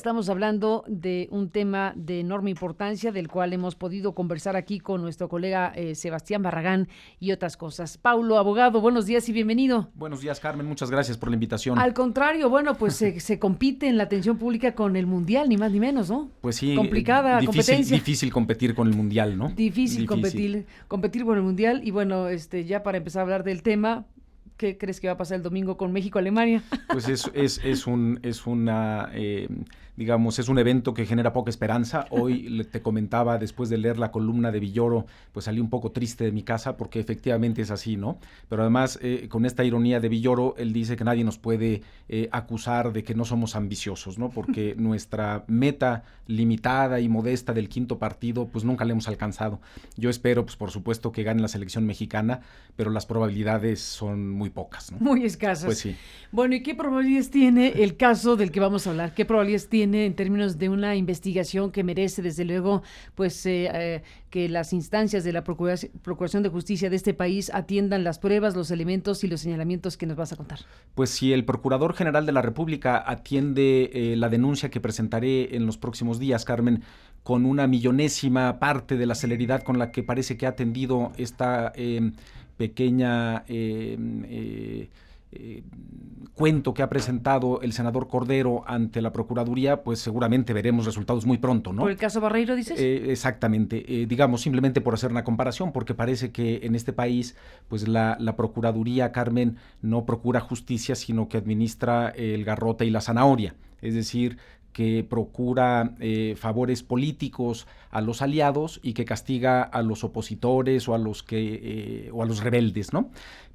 estamos hablando de un tema de enorme importancia del cual hemos podido conversar aquí con nuestro colega Sebastián Barragán y otras cosas. Paulo, abogado, buenos días y bienvenido. Buenos días, Carmen, muchas gracias por la invitación. Al contrario, bueno, pues se compite en la atención pública con el Mundial, ni más ni menos, ¿no? Pues sí, complicada competencia. Difícil competir con el Mundial, ¿no? Difícil. competir con el Mundial y bueno, ya para empezar a hablar del tema, ¿qué crees que va a pasar el domingo con México-Alemania? Pues es un evento que genera poca esperanza. Hoy te comentaba, después de leer la columna de Villoro, pues salí un poco triste de mi casa porque efectivamente es así, ¿no? Pero además, con esta ironía de Villoro, él dice que nadie nos puede acusar de que no somos ambiciosos, ¿no? Porque nuestra meta limitada y modesta del quinto partido, pues nunca la hemos alcanzado. Yo espero, pues por supuesto, que gane la selección mexicana, pero las probabilidades son muy pocas, ¿no? Muy escasas. Pues sí. Bueno, ¿y qué probabilidades tiene el caso del que vamos a hablar? ¿Qué probabilidades tiene en términos de una investigación que merece, desde luego, pues que las instancias de la Procuración de Justicia de este país atiendan las pruebas, los elementos y los señalamientos que nos vas a contar? Pues si el Procurador General de la República atiende la denuncia que presentaré en los próximos días, Carmen, con una millonésima parte de la celeridad con la que parece que ha atendido esta pequeña cuento que ha presentado el senador Cordero ante la Procuraduría, pues seguramente veremos resultados muy pronto, ¿no? ¿Por el caso Barreiro, dices? Exactamente. Digamos, simplemente por hacer una comparación, porque parece que en este país, pues la Procuraduría, Carmen, no procura justicia, sino que administra el garrote y la zanahoria. Es decir, que procura favores políticos a los aliados y que castiga a los opositores o a los rebeldes, ¿no?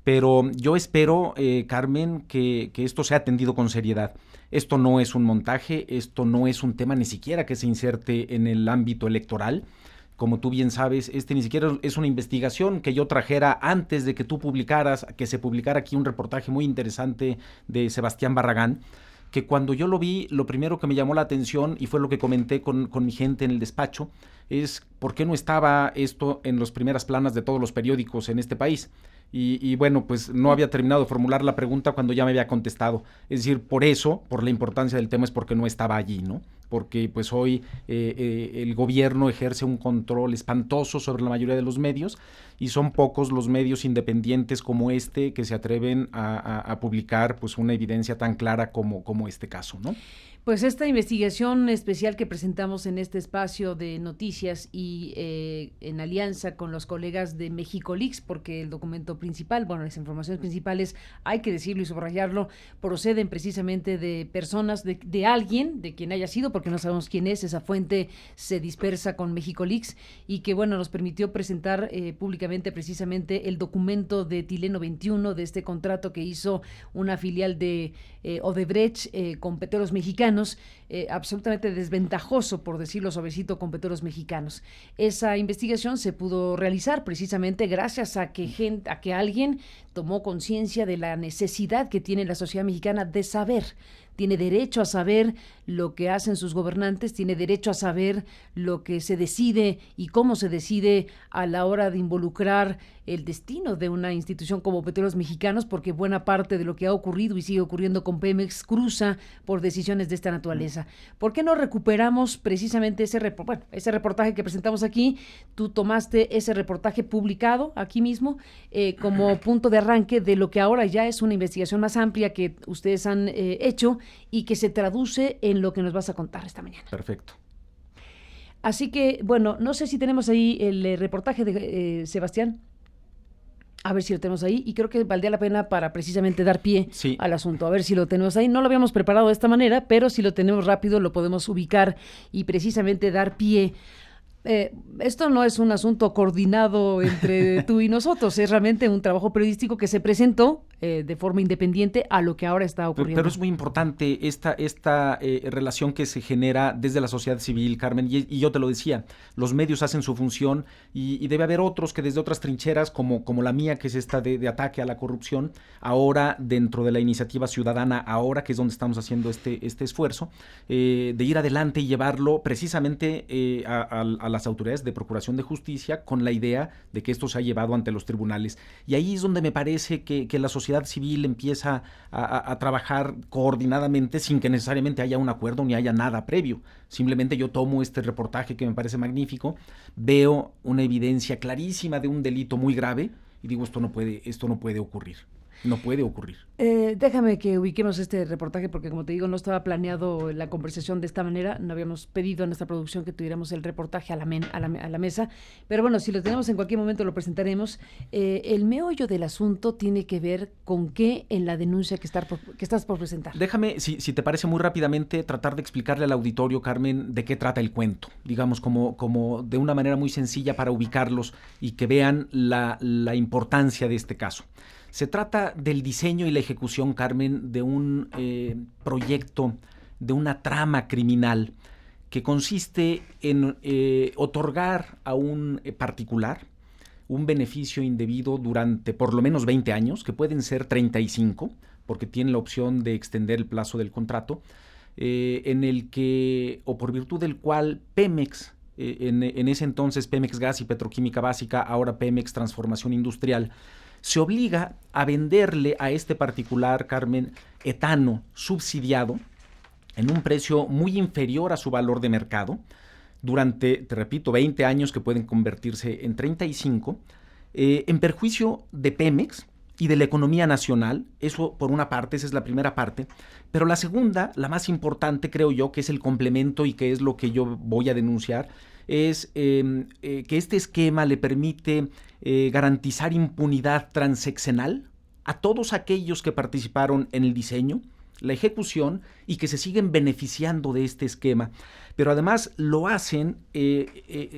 Pero yo espero, Carmen, que esto sea atendido con seriedad. Esto no es un montaje, esto no es un tema ni siquiera que se inserte en el ámbito electoral. Como tú bien sabes, ni siquiera es una investigación que yo trajera antes de que tú publicaras, que se publicara aquí un reportaje muy interesante de Sebastián Barragán, que cuando yo lo vi, lo primero que me llamó la atención, y fue lo que comenté con mi gente en el despacho, es por qué no estaba esto en las primeras planas de todos los periódicos en este país. Y bueno, pues no había terminado de formular la pregunta cuando ya me había contestado. Es decir, por eso, por la importancia del tema, es porque no estaba allí, ¿no? Porque pues hoy el gobierno ejerce un control espantoso sobre la mayoría de los medios y son pocos los medios independientes como este que se atreven a publicar pues una evidencia tan clara como este caso, ¿no? Pues esta investigación especial que presentamos en este espacio de noticias y en alianza con los colegas de Mexicolics, porque el documento principal, bueno, las informaciones principales, hay que decirlo y subrayarlo, proceden precisamente de personas, de alguien, de quien haya sido, porque no sabemos quién es, esa fuente se dispersa con Mexicolics y que, bueno, nos permitió presentar públicamente precisamente el documento de Tileno 21, de este contrato que hizo una filial de Odebrecht con petróleos mexicanos, absolutamente desventajoso, por decirlo suavecito, con petróleos mexicanos. Esa investigación se pudo realizar precisamente gracias a que alguien tomó conciencia de la necesidad que tiene la sociedad mexicana de saber. Tiene derecho a saber lo que hacen sus gobernantes, tiene derecho a saber lo que se decide y cómo se decide a la hora de involucrar el destino de una institución como Petróleos Mexicanos, porque buena parte de lo que ha ocurrido y sigue ocurriendo con Pemex cruza por decisiones de esta naturaleza. ¿Por qué no recuperamos precisamente ese reportaje que presentamos aquí? Tú tomaste ese reportaje publicado aquí mismo como punto de arranque de lo que ahora ya es una investigación más amplia que ustedes han hecho y que se traduce en lo que nos vas a contar esta mañana. Perfecto. Así que, bueno, no sé si tenemos ahí el reportaje de Sebastián. A ver si lo tenemos ahí, y creo que valdría la pena para precisamente dar pie al asunto. A ver si lo tenemos ahí. No lo habíamos preparado de esta manera, pero si lo tenemos rápido lo podemos ubicar y precisamente dar pie. Esto no es un asunto coordinado entre tú y nosotros, es realmente un trabajo periodístico que se presentó de forma independiente a lo que ahora está ocurriendo. Pero es muy importante esta relación que se genera desde la sociedad civil, Carmen, y yo te lo decía, los medios hacen su función y debe haber otros que desde otras trincheras, como la mía, que es esta de ataque a la corrupción, ahora dentro de la iniciativa ciudadana, ahora que es donde estamos haciendo este esfuerzo, de ir adelante y llevarlo precisamente a las autoridades de Procuración de Justicia con la idea de que esto se ha llevado ante los tribunales. Y ahí es donde me parece que la sociedad sociedad civil empieza a trabajar coordinadamente sin que necesariamente haya un acuerdo ni haya nada previo. Simplemente yo tomo este reportaje que me parece magnífico, veo una evidencia clarísima de un delito muy grave y digo, esto no puede ocurrir. No puede ocurrir. Déjame que ubiquemos este reportaje porque, como te digo, no estaba planeado la conversación de esta manera. No habíamos pedido a nuestra producción que tuviéramos el reportaje a la mesa. Pero bueno, si lo tenemos en cualquier momento lo presentaremos. El meollo del asunto tiene que ver con qué en la denuncia que estás por presentar. Déjame, si te parece muy rápidamente, tratar de explicarle al auditorio, Carmen, de qué trata el cuento. Digamos, como de una manera muy sencilla para ubicarlos y que vean la importancia de este caso. Se trata del diseño y la ejecución, Carmen, de un proyecto, de una trama criminal que consiste en otorgar a un particular un beneficio indebido durante por lo menos 20 años, que pueden ser 35, porque tiene la opción de extender el plazo del contrato, en el que, o por virtud del cual Pemex, en ese entonces Pemex Gas y Petroquímica Básica, ahora Pemex Transformación Industrial, se obliga a venderle a este particular, Carmen, etano subsidiado en un precio muy inferior a su valor de mercado durante, te repito, 20 años que pueden convertirse en 35, en perjuicio de Pemex y de la economía nacional. Eso por una parte, esa es la primera parte, pero la segunda, la más importante, creo yo, que es el complemento y que es lo que yo voy a denunciar, es que este esquema le permite garantizar impunidad transeccional a todos aquellos que participaron en el diseño, la ejecución y que se siguen beneficiando de este esquema. Pero además lo hacen,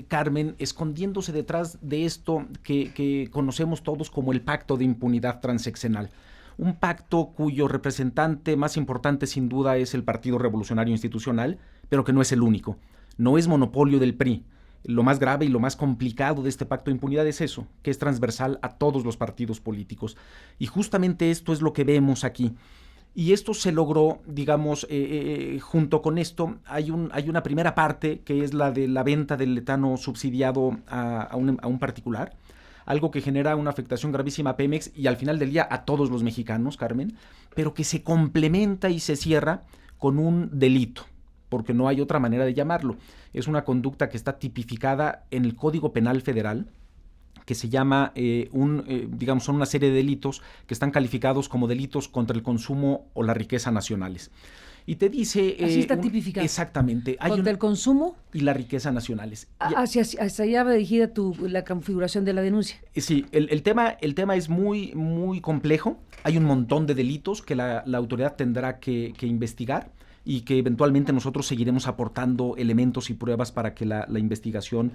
Carmen, escondiéndose detrás de esto que conocemos todos como el Pacto de Impunidad Transeccional. Un pacto cuyo representante más importante sin duda es el Partido Revolucionario Institucional, pero que no es el único. No es monopolio del PRI. Lo más grave y lo más complicado de este pacto de impunidad es eso, que es transversal a todos los partidos políticos. Y justamente esto es lo que vemos aquí. Y esto se logró, digamos, junto con esto, hay una primera parte que es la de la venta del etano subsidiado a un particular, algo que genera una afectación gravísima a Pemex y al final del día a todos los mexicanos, Carmen, pero que se complementa y se cierra con un delito, porque no hay otra manera de llamarlo. Es una conducta que está tipificada en el Código Penal Federal, que se llama, digamos, son una serie de delitos que están calificados como delitos contra el consumo o la riqueza nacionales. Y te dice... Así está tipificado. Exactamente. Contra el consumo y la riqueza nacionales. Hacia allá va dirigida la configuración de la denuncia. Sí, el tema es muy, muy complejo. Hay un montón de delitos que la autoridad tendrá que investigar y que eventualmente nosotros seguiremos aportando elementos y pruebas para que la investigación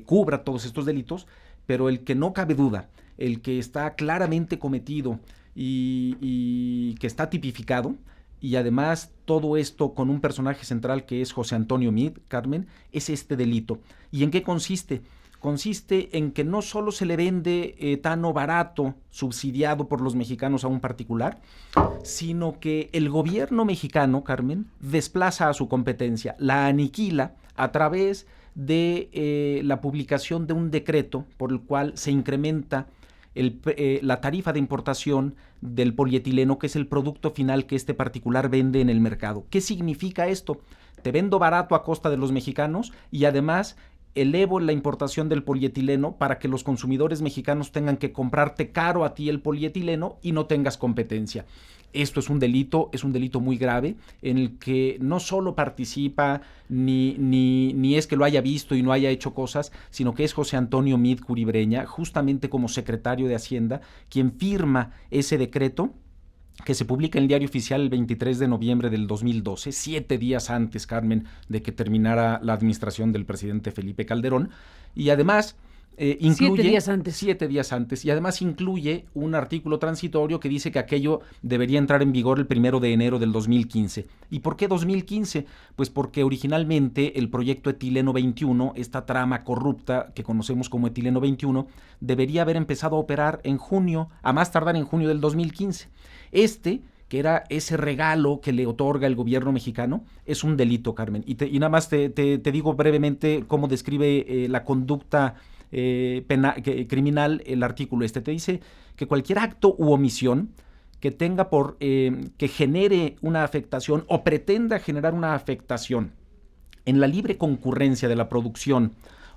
cubra todos estos delitos, pero el que no cabe duda, el que está claramente cometido y que está tipificado, y además todo esto con un personaje central que es José Antonio Meade, Carmen, es este delito. ¿Y en qué consiste? Consiste en que no solo se le vende etano barato, subsidiado por los mexicanos a un particular, sino que el gobierno mexicano, Carmen, desplaza a su competencia, la aniquila a través de la publicación de un decreto por el cual se incrementa la tarifa de importación del polietileno, que es el producto final que este particular vende en el mercado. ¿Qué significa esto? Te vendo barato a costa de los mexicanos y además elevo la importación del polietileno para que los consumidores mexicanos tengan que comprarte caro a ti el polietileno y no tengas competencia. Esto es un delito muy grave en el que no solo participa ni es que lo haya visto y no haya hecho cosas, sino que es José Antonio Meade Curibreña, justamente como secretario de Hacienda, quien firma ese decreto que se publica en el Diario Oficial el 23 de noviembre del 2012, 7 días antes, Carmen, de que terminara la administración del presidente Felipe Calderón, y además incluye 7 días antes, y además incluye un artículo transitorio que dice que aquello debería entrar en vigor el 1 de enero del 2015. ¿Y por qué 2015? Pues porque originalmente el proyecto Etileno 21, esta trama corrupta que conocemos como Etileno 21, debería haber empezado a operar en junio, a más tardar en junio del 2015. Que era ese regalo que le otorga el gobierno mexicano, es un delito, Carmen. Y nada más te digo brevemente cómo describe la conducta criminal el artículo. Te dice que cualquier acto u omisión que tenga que genere una afectación o pretenda generar una afectación en la libre concurrencia de la producción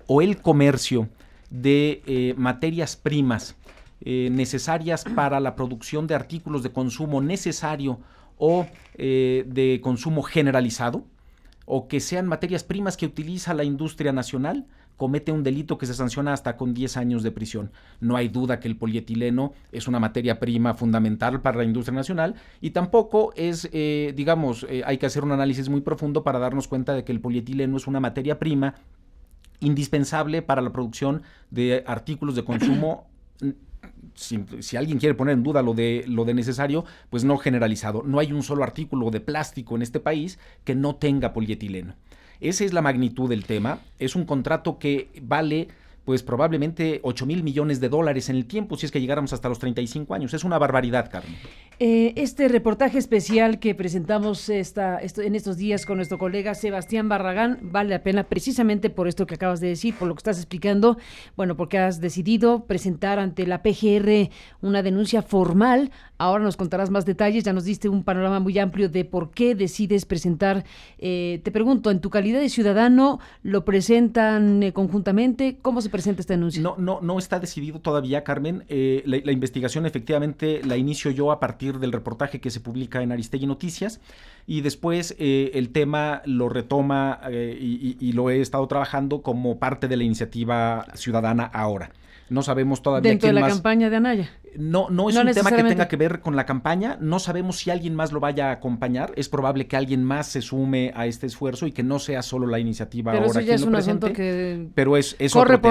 o el comercio de materias primas necesarias para la producción de artículos de consumo necesario o de consumo generalizado, o que sean materias primas que utiliza la industria nacional, comete un delito que se sanciona hasta con 10 años de prisión. No hay duda que el polietileno es una materia prima fundamental para la industria nacional y tampoco es, hay que hacer un análisis muy profundo para darnos cuenta de que el polietileno es una materia prima indispensable para la producción de artículos de consumo. Si alguien quiere poner en duda lo de necesario, pues no generalizado. No hay un solo artículo de plástico en este país que no tenga polietileno. Esa es la magnitud del tema. Es un contrato que vale pues probablemente 8,000 millones de dólares en el tiempo, si es que llegáramos hasta los 35 años. Es una barbaridad, Carmen. Este reportaje especial que presentamos en estos días con nuestro colega Sebastián Barragán vale la pena precisamente por esto que acabas de decir, por lo que estás explicando, bueno, porque has decidido presentar ante la PGR una denuncia formal. Ahora nos contarás más detalles, ya nos diste un panorama muy amplio de por qué decides presentar. Te pregunto, en tu calidad de ciudadano, ¿lo presentan conjuntamente? ¿Cómo se presenta esta denuncia? No está decidido todavía, Carmen. La investigación efectivamente la inicio yo a partir del reportaje que se publica en Aristegui Noticias y después el tema lo retoma y lo he estado trabajando como parte de la iniciativa ciudadana ahora. No sabemos todavía ¿Dentro de la más... campaña de Anaya? No es un tema que tenga que ver con la campaña. No sabemos si alguien más lo vaya a acompañar. Es probable que alguien más se sume a este esfuerzo y que no sea solo la iniciativa pero ahora eso ya quien es lo un presente. Asunto que pero es corre otro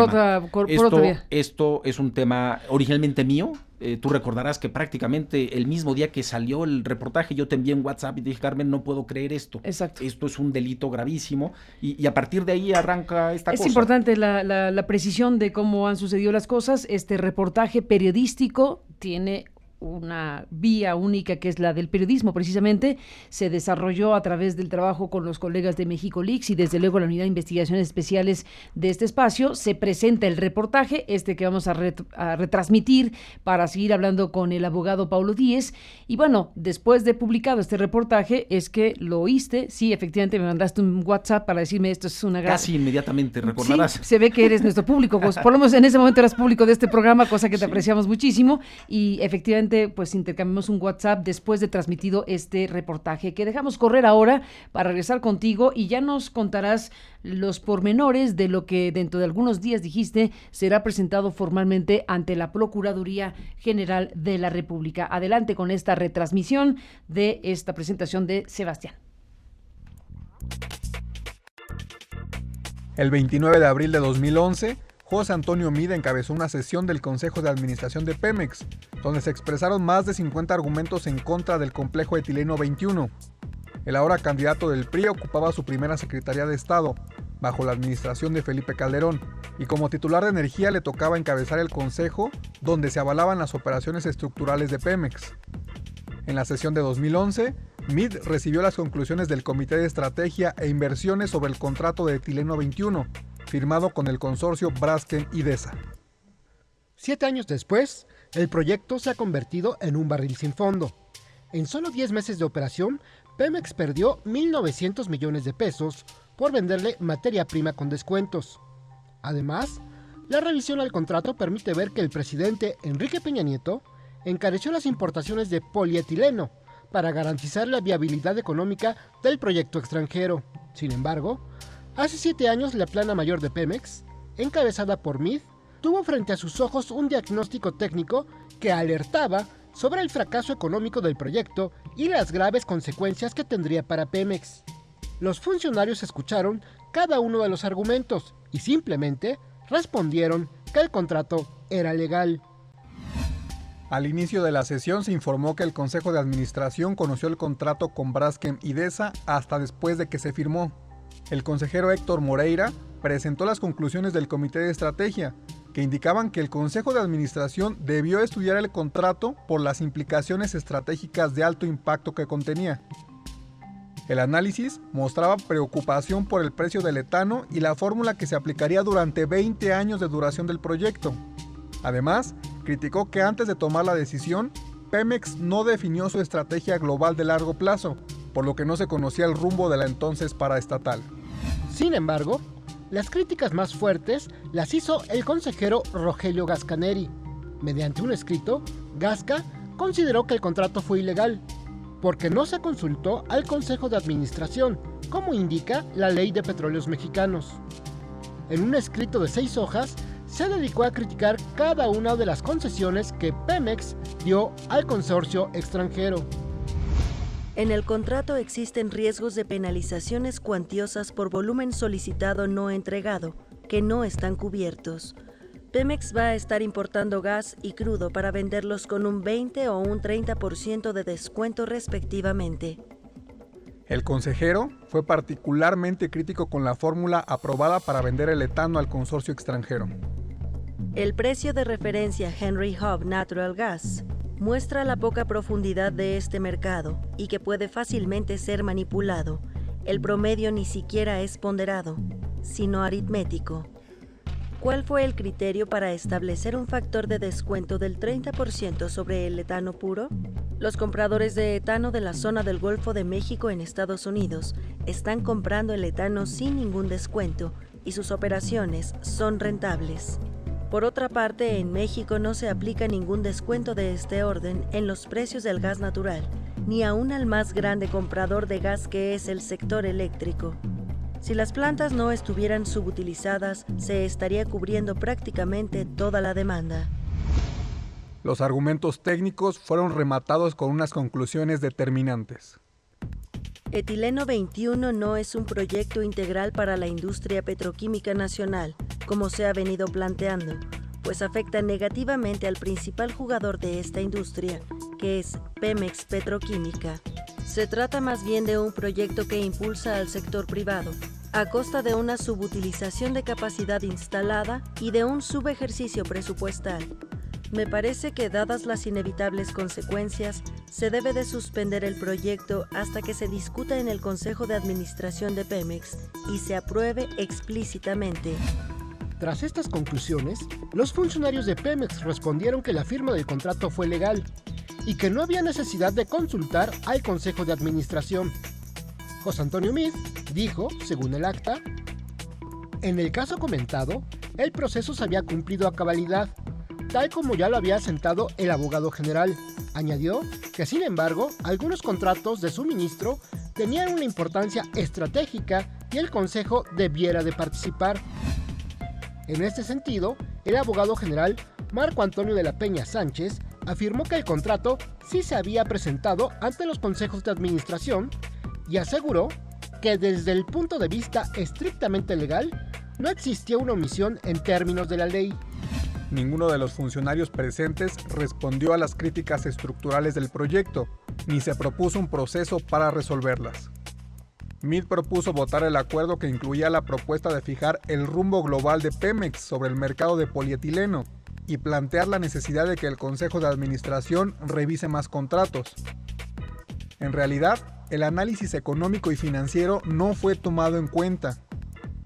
por tema. otra vía. Esto es un tema originalmente mío. Tú recordarás que prácticamente el mismo día que salió el reportaje yo te envié un WhatsApp y te dije, Carmen, no puedo creer esto. Exacto. Esto es un delito gravísimo y a partir de ahí arranca esta cosa. Es importante la precisión de cómo han sucedido las cosas. Este reportaje periodístico tiene una vía única que es la del periodismo, precisamente se desarrolló a través del trabajo con los colegas de México Leaks y desde luego la unidad de investigaciones especiales de este espacio. Se presenta el reportaje, que vamos a retransmitir para seguir hablando con el abogado Paulo Díez, y bueno, después de publicado este reportaje es que lo oíste, sí, efectivamente me mandaste un WhatsApp para decirme esto es una gran... Casi inmediatamente, recordarás. Sí, se ve que eres nuestro público, pues, por lo menos en ese momento eras público de este programa, cosa que te apreciamos muchísimo, y efectivamente pues intercambiamos un WhatsApp después de transmitido este reportaje que dejamos correr ahora para regresar contigo y ya nos contarás los pormenores de lo que dentro de algunos días dijiste será presentado formalmente ante la Procuraduría General de la República. Adelante con esta retransmisión de esta presentación de Sebastián. El 29 de abril de 2011, José Antonio Meade encabezó una sesión del Consejo de Administración de Pemex, donde se expresaron más de 50 argumentos en contra del complejo etileno 21. El ahora candidato del PRI ocupaba su primera Secretaría de Estado, bajo la administración de Felipe Calderón, y como titular de Energía le tocaba encabezar el consejo donde se avalaban las operaciones estructurales de Pemex. En la sesión de 2011, Meade recibió las conclusiones del Comité de Estrategia e Inversiones sobre el contrato de etileno 21, firmado con el consorcio Braskem y DESA. 7 años después, el proyecto se ha convertido en un barril sin fondo. En solo 10 meses de operación, Pemex perdió 1.900 millones de pesos por venderle materia prima con descuentos. Además, la revisión al contrato permite ver que el presidente Enrique Peña Nieto encareció las importaciones de polietileno para garantizar la viabilidad económica del proyecto extranjero. Sin embargo, hace 7 años la plana mayor de Pemex, encabezada por Meade, tuvo frente a sus ojos un diagnóstico técnico que alertaba sobre el fracaso económico del proyecto y las graves consecuencias que tendría para Pemex. Los funcionarios escucharon cada uno de los argumentos y simplemente respondieron que el contrato era legal. Al inicio de la sesión se informó que el Consejo de Administración conoció el contrato con Braskem y DESA hasta después de que se firmó. El consejero Héctor Moreira presentó las conclusiones del Comité de Estrategia, que indicaban que el Consejo de Administración debió estudiar el contrato por las implicaciones estratégicas de alto impacto que contenía. El análisis mostraba preocupación por el precio del etano y la fórmula que se aplicaría durante 20 años de duración del proyecto. Además, criticó que antes de tomar la decisión, Pemex no definió su estrategia global de largo plazo, por lo que no se conocía el rumbo de la entonces paraestatal. Sin embargo, las críticas más fuertes las hizo el consejero Rogelio Gascaneri. Mediante un escrito, Gasca consideró que el contrato fue ilegal, porque no se consultó al Consejo de Administración, como indica la Ley de Petróleos Mexicanos. En un escrito de 6 hojas, se dedicó a criticar cada una de las concesiones que Pemex dio al consorcio extranjero. En el contrato existen riesgos de penalizaciones cuantiosas por volumen solicitado no entregado, que no están cubiertos. Pemex va a estar importando gas y crudo para venderlos con un 20 o un 30% de descuento respectivamente. El consejero fue particularmente crítico con la fórmula aprobada para vender el etano al consorcio extranjero. El precio de referencia Henry Hub Natural Gas muestra la poca profundidad de este mercado y que puede fácilmente ser manipulado. El promedio ni siquiera es ponderado, sino aritmético. ¿Cuál fue el criterio para establecer un factor de descuento del 30% sobre el etano puro? Los compradores de etano de la zona del Golfo de México en Estados Unidos están comprando el etano sin ningún descuento y sus operaciones son rentables. Por otra parte, en México no se aplica ningún descuento de este orden en los precios del gas natural, ni aún al más grande comprador de gas que es el sector eléctrico. Si las plantas no estuvieran subutilizadas, se estaría cubriendo prácticamente toda la demanda. Los argumentos técnicos fueron rematados con unas conclusiones determinantes. Etileno 21 no es un proyecto integral para la industria petroquímica nacional, como se ha venido planteando, pues afecta negativamente al principal jugador de esta industria, que es Pemex Petroquímica. Se trata más bien de un proyecto que impulsa al sector privado, a costa de una subutilización de capacidad instalada y de un subejercicio presupuestal. Me parece que, dadas las inevitables consecuencias, se debe de suspender el proyecto hasta que se discuta en el Consejo de Administración de Pemex y se apruebe explícitamente. Tras estas conclusiones, los funcionarios de Pemex respondieron que la firma del contrato fue legal y que no había necesidad de consultar al Consejo de Administración. José Antonio Meade dijo, según el acta, en el caso comentado, el proceso se había cumplido a cabalidad, tal como ya lo había asentado el abogado general. Añadió que, sin embargo, algunos contratos de suministro tenían una importancia estratégica y el Consejo debiera de participar. En este sentido, el abogado general Marco Antonio de la Peña Sánchez afirmó que el contrato sí se había presentado ante los consejos de administración y aseguró que desde el punto de vista estrictamente legal no existía una omisión en términos de la ley. Ninguno de los funcionarios presentes respondió a las críticas estructurales del proyecto, ni se propuso un proceso para resolverlas. Meade propuso votar el acuerdo que incluía la propuesta de fijar el rumbo global de Pemex sobre el mercado de polietileno y plantear la necesidad de que el Consejo de Administración revise más contratos. En realidad, el análisis económico y financiero no fue tomado en cuenta.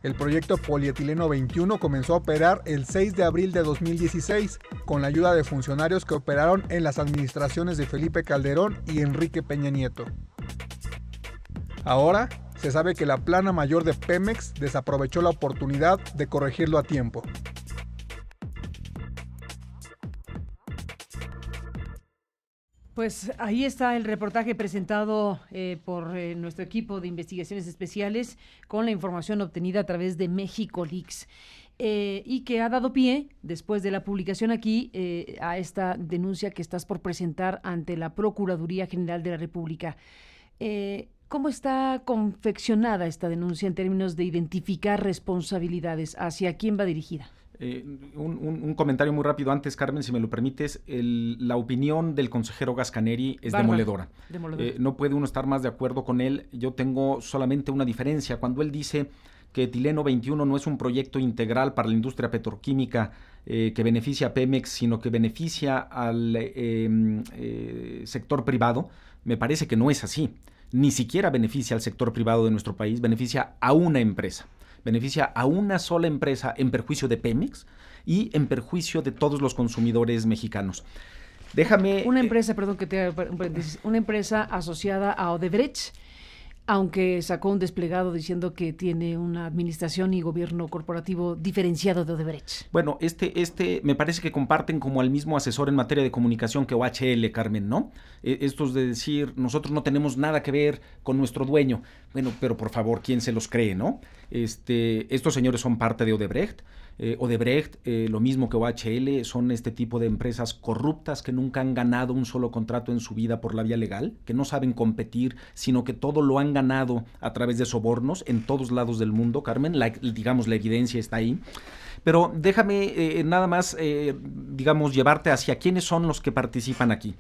El proyecto Polietileno 21 comenzó a operar el 6 de abril de 2016, con la ayuda de funcionarios que operaron en las administraciones de Felipe Calderón y Enrique Peña Nieto. Ahora, se sabe que la plana mayor de Pemex desaprovechó la oportunidad de corregirlo a tiempo. Pues ahí está el reportaje presentado por nuestro equipo de investigaciones especiales con la información obtenida a través de México Leaks y que ha dado pie, después de la publicación aquí, a esta denuncia que estás por presentar ante la Procuraduría General de la República. ¿Cómo está confeccionada esta denuncia en términos de identificar responsabilidades? ¿Hacia quién va dirigida? Un comentario muy rápido antes, Carmen, si me lo permites. La opinión del consejero Gascaneri es demoledora. No puede uno estar más de acuerdo con él. Yo tengo solamente una diferencia. Cuando él dice que Etileno 21 no es un proyecto integral para la industria petroquímica que beneficia a Pemex, sino que beneficia al sector privado, me parece que no es así. Ni siquiera beneficia al sector privado de nuestro país, beneficia a una empresa. Beneficia a una sola empresa en perjuicio de Pemex y en perjuicio de todos los consumidores mexicanos. Déjame... Una empresa, perdón que te haga un paréntesis, una empresa asociada a Odebrecht, aunque sacó un desplegado diciendo que tiene una administración y gobierno corporativo diferenciado de Odebrecht. Bueno, me parece que comparten como al mismo asesor en materia de comunicación que OHL, Carmen, ¿no? Estos de decir, nosotros no tenemos nada que ver con nuestro dueño. Bueno, pero por favor, ¿quién se los cree, no? Estos señores son parte de Odebrecht. Odebrecht, lo mismo que OHL, son este tipo de empresas corruptas que nunca han ganado un solo contrato en su vida por la vía legal, que no saben competir, sino que todo lo han ganado a través de sobornos en todos lados del mundo, Carmen. Digamos, la evidencia está ahí. Pero déjame nada más, llevarte hacia quiénes son los que participan aquí.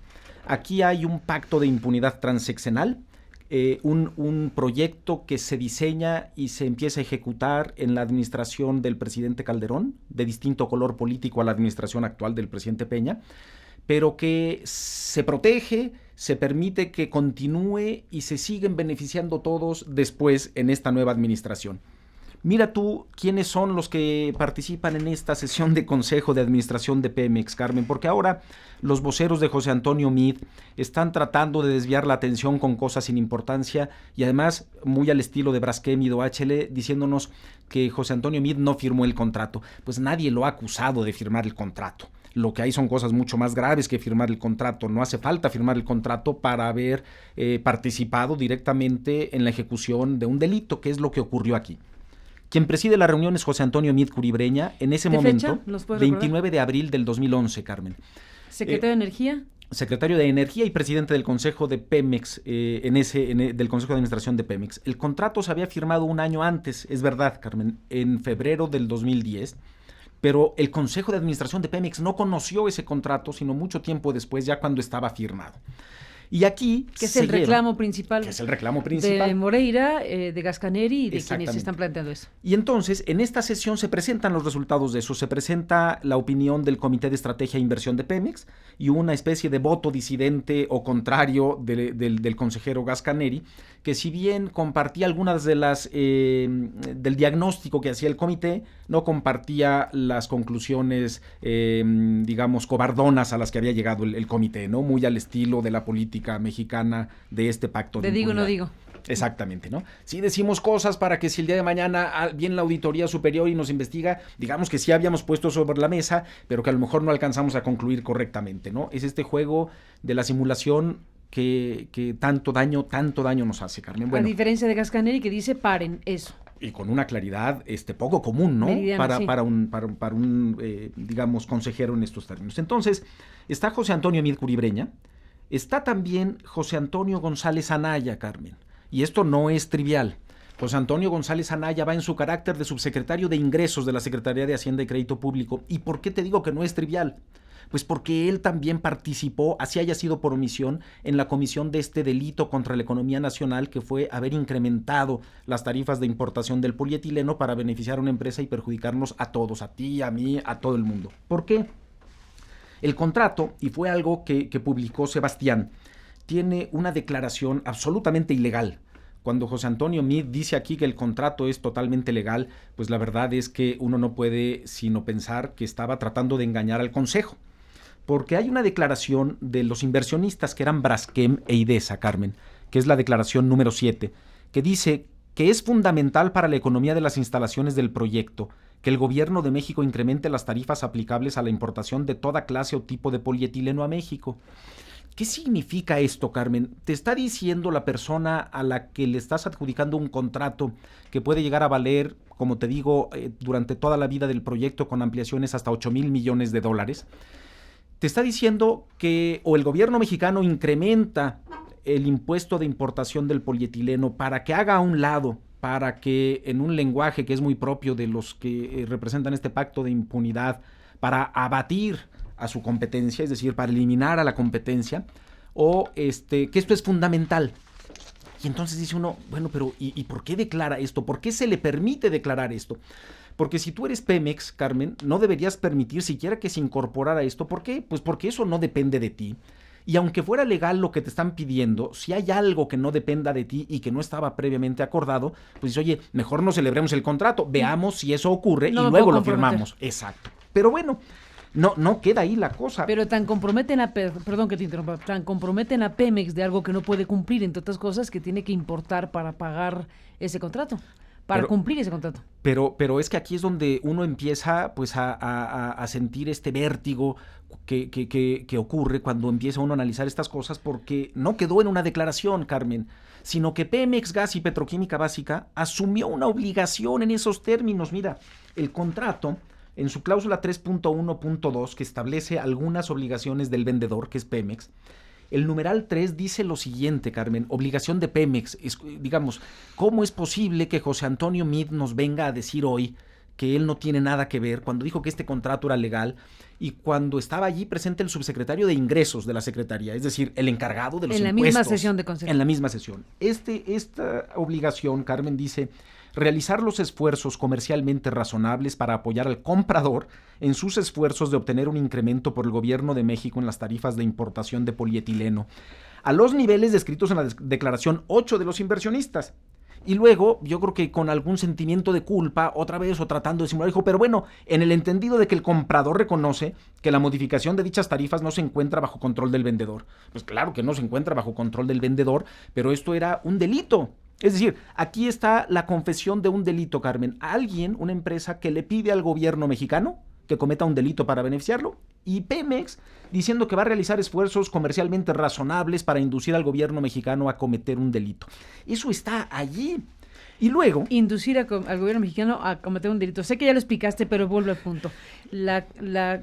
Aquí hay un pacto de impunidad transeccional, un proyecto que se diseña y se empieza a ejecutar en la administración del presidente Calderón, de distinto color político a la administración actual del presidente Peña, pero que se protege, se permite que continúe y se siguen beneficiando todos después en esta nueva administración. Mira tú quiénes son los que participan en esta sesión de Consejo de Administración de Pemex, Carmen, porque ahora los voceros de José Antonio Meade están tratando de desviar la atención con cosas sin importancia y además muy al estilo de Braskem y de OHL, diciéndonos que José Antonio Meade no firmó el contrato. Pues nadie lo ha acusado de firmar el contrato. Lo que hay son cosas mucho más graves que firmar el contrato. No hace falta firmar el contrato para haber participado directamente en la ejecución de un delito, que es lo que ocurrió aquí. Quien preside la reunión es José Antonio Meade Curibreña, en ese momento, 29 de abril del 2011, Carmen. ¿Secretario de Energía? Secretario de Energía y presidente del Consejo de Pemex, del Consejo de Administración de Pemex. El contrato se había firmado un año antes, es verdad, Carmen, en febrero del 2010, pero el Consejo de Administración de Pemex no conoció ese contrato, sino mucho tiempo después, ya cuando estaba firmado. Y aquí... Que es el reclamo principal. Que es el reclamo principal. De Moreira, de Gascaneri y de quienes están planteando eso. Y entonces, en esta sesión se presentan los resultados de eso. Se presenta la opinión del Comité de Estrategia e Inversión de Pemex y una especie de voto disidente o contrario del consejero Gascaneri, que si bien compartía algunas de las del diagnóstico que hacía el comité, no compartía las conclusiones, cobardonas a las que había llegado el comité, ¿no? Muy al estilo de la política mexicana de este pacto de impunidad. No digo. Exactamente, ¿no? Sí decimos cosas para que si el día de mañana viene la auditoría superior y nos investiga, digamos que sí habíamos puesto sobre la mesa, pero que a lo mejor no alcanzamos a concluir correctamente, ¿no? Es este juego de la simulación que tanto daño nos hace, Carmen. Bueno, a diferencia de Gascaneri, que dice paren eso. Y con una claridad poco común, ¿no? Meridiano, para un consejero en estos términos. Entonces, está José Antonio Meade Curibreña, está también José Antonio González Anaya, Carmen. Y esto no es trivial. José Antonio González Anaya va en su carácter de subsecretario de Ingresos de la Secretaría de Hacienda y Crédito Público. ¿Y por qué te digo que no es trivial? Pues porque él también participó, así haya sido por omisión, en la comisión de este delito contra la economía nacional, que fue haber incrementado las tarifas de importación del polietileno para beneficiar a una empresa y perjudicarnos a todos, a ti, a mí, a todo el mundo. ¿Por qué? El contrato, y fue algo que publicó Sebastián, tiene una declaración absolutamente ilegal. Cuando José Antonio Meade dice aquí que el contrato es totalmente legal, pues la verdad es que uno no puede sino pensar que estaba tratando de engañar al Consejo. Porque hay una declaración de los inversionistas que eran Braskem e Idesa, Carmen, que es la declaración número 7, que dice que es fundamental para la economía de las instalaciones del proyecto que el gobierno de México incremente las tarifas aplicables a la importación de toda clase o tipo de polietileno a México. ¿Qué significa esto, Carmen? Te está diciendo la persona a la que le estás adjudicando un contrato que puede llegar a valer, como te digo, durante toda la vida del proyecto con ampliaciones hasta 8,000 millones de dólares. Te está diciendo que o el gobierno mexicano incrementa el impuesto de importación del polietileno para que haga a un lado, para que en un lenguaje que es muy propio de los que representan este pacto de impunidad, para abatir a su competencia, es decir, para eliminar a la competencia, o que esto es fundamental. Y entonces dice uno, bueno, pero ¿y por qué declara esto? ¿Por qué se le permite declarar esto? Porque si tú eres Pemex, Carmen, no deberías permitir siquiera que se incorporara esto. ¿Por qué? Pues porque eso no depende de ti. Y aunque fuera legal lo que te están pidiendo, si hay algo que no dependa de ti y que no estaba previamente acordado, pues dices, oye, mejor no celebremos el contrato, veamos si eso ocurre y luego lo firmamos. Exacto. Pero bueno, No queda ahí la cosa. Pero perdón que te interrumpa, tan comprometen a Pemex de algo que no puede cumplir, entre otras cosas, que tiene que importar para pagar ese contrato, cumplir ese contrato. Pero es que aquí es donde uno empieza pues a sentir este vértigo que ocurre cuando empieza uno a analizar estas cosas, porque no quedó en una declaración, Carmen, sino que Pemex Gas y Petroquímica Básica asumió una obligación en esos términos. Mira, el contrato, en su cláusula 3.1.2, que establece algunas obligaciones del vendedor, que es Pemex, el numeral 3 dice lo siguiente, Carmen: obligación de Pemex. Digamos, ¿cómo es posible que José Antonio Meade nos venga a decir hoy que él no tiene nada que ver, cuando dijo que este contrato era legal y cuando estaba allí presente el subsecretario de Ingresos de la Secretaría, es decir, el encargado de los impuestos? En la misma sesión de consejo. En la misma sesión. Esta obligación, Carmen, dice: realizar los esfuerzos comercialmente razonables para apoyar al comprador en sus esfuerzos de obtener un incremento por el Gobierno de México en las tarifas de importación de polietileno, a los niveles descritos en la declaración 8 de los inversionistas. Y luego, yo creo que con algún sentimiento de culpa, otra vez, o tratando de simular, dijo: pero bueno, en el entendido de que el comprador reconoce que la modificación de dichas tarifas no se encuentra bajo control del vendedor. Pues claro que no se encuentra bajo control del vendedor, pero esto era un delito. Es decir, aquí está la confesión de un delito, Carmen. Alguien, una empresa que le pide al gobierno mexicano que cometa un delito para beneficiarlo, y Pemex diciendo que va a realizar esfuerzos comercialmente razonables para inducir al gobierno mexicano a cometer un delito. Eso está allí. Y luego... Inducir al gobierno mexicano a cometer un delito. Sé que ya lo explicaste, pero vuelvo al punto. La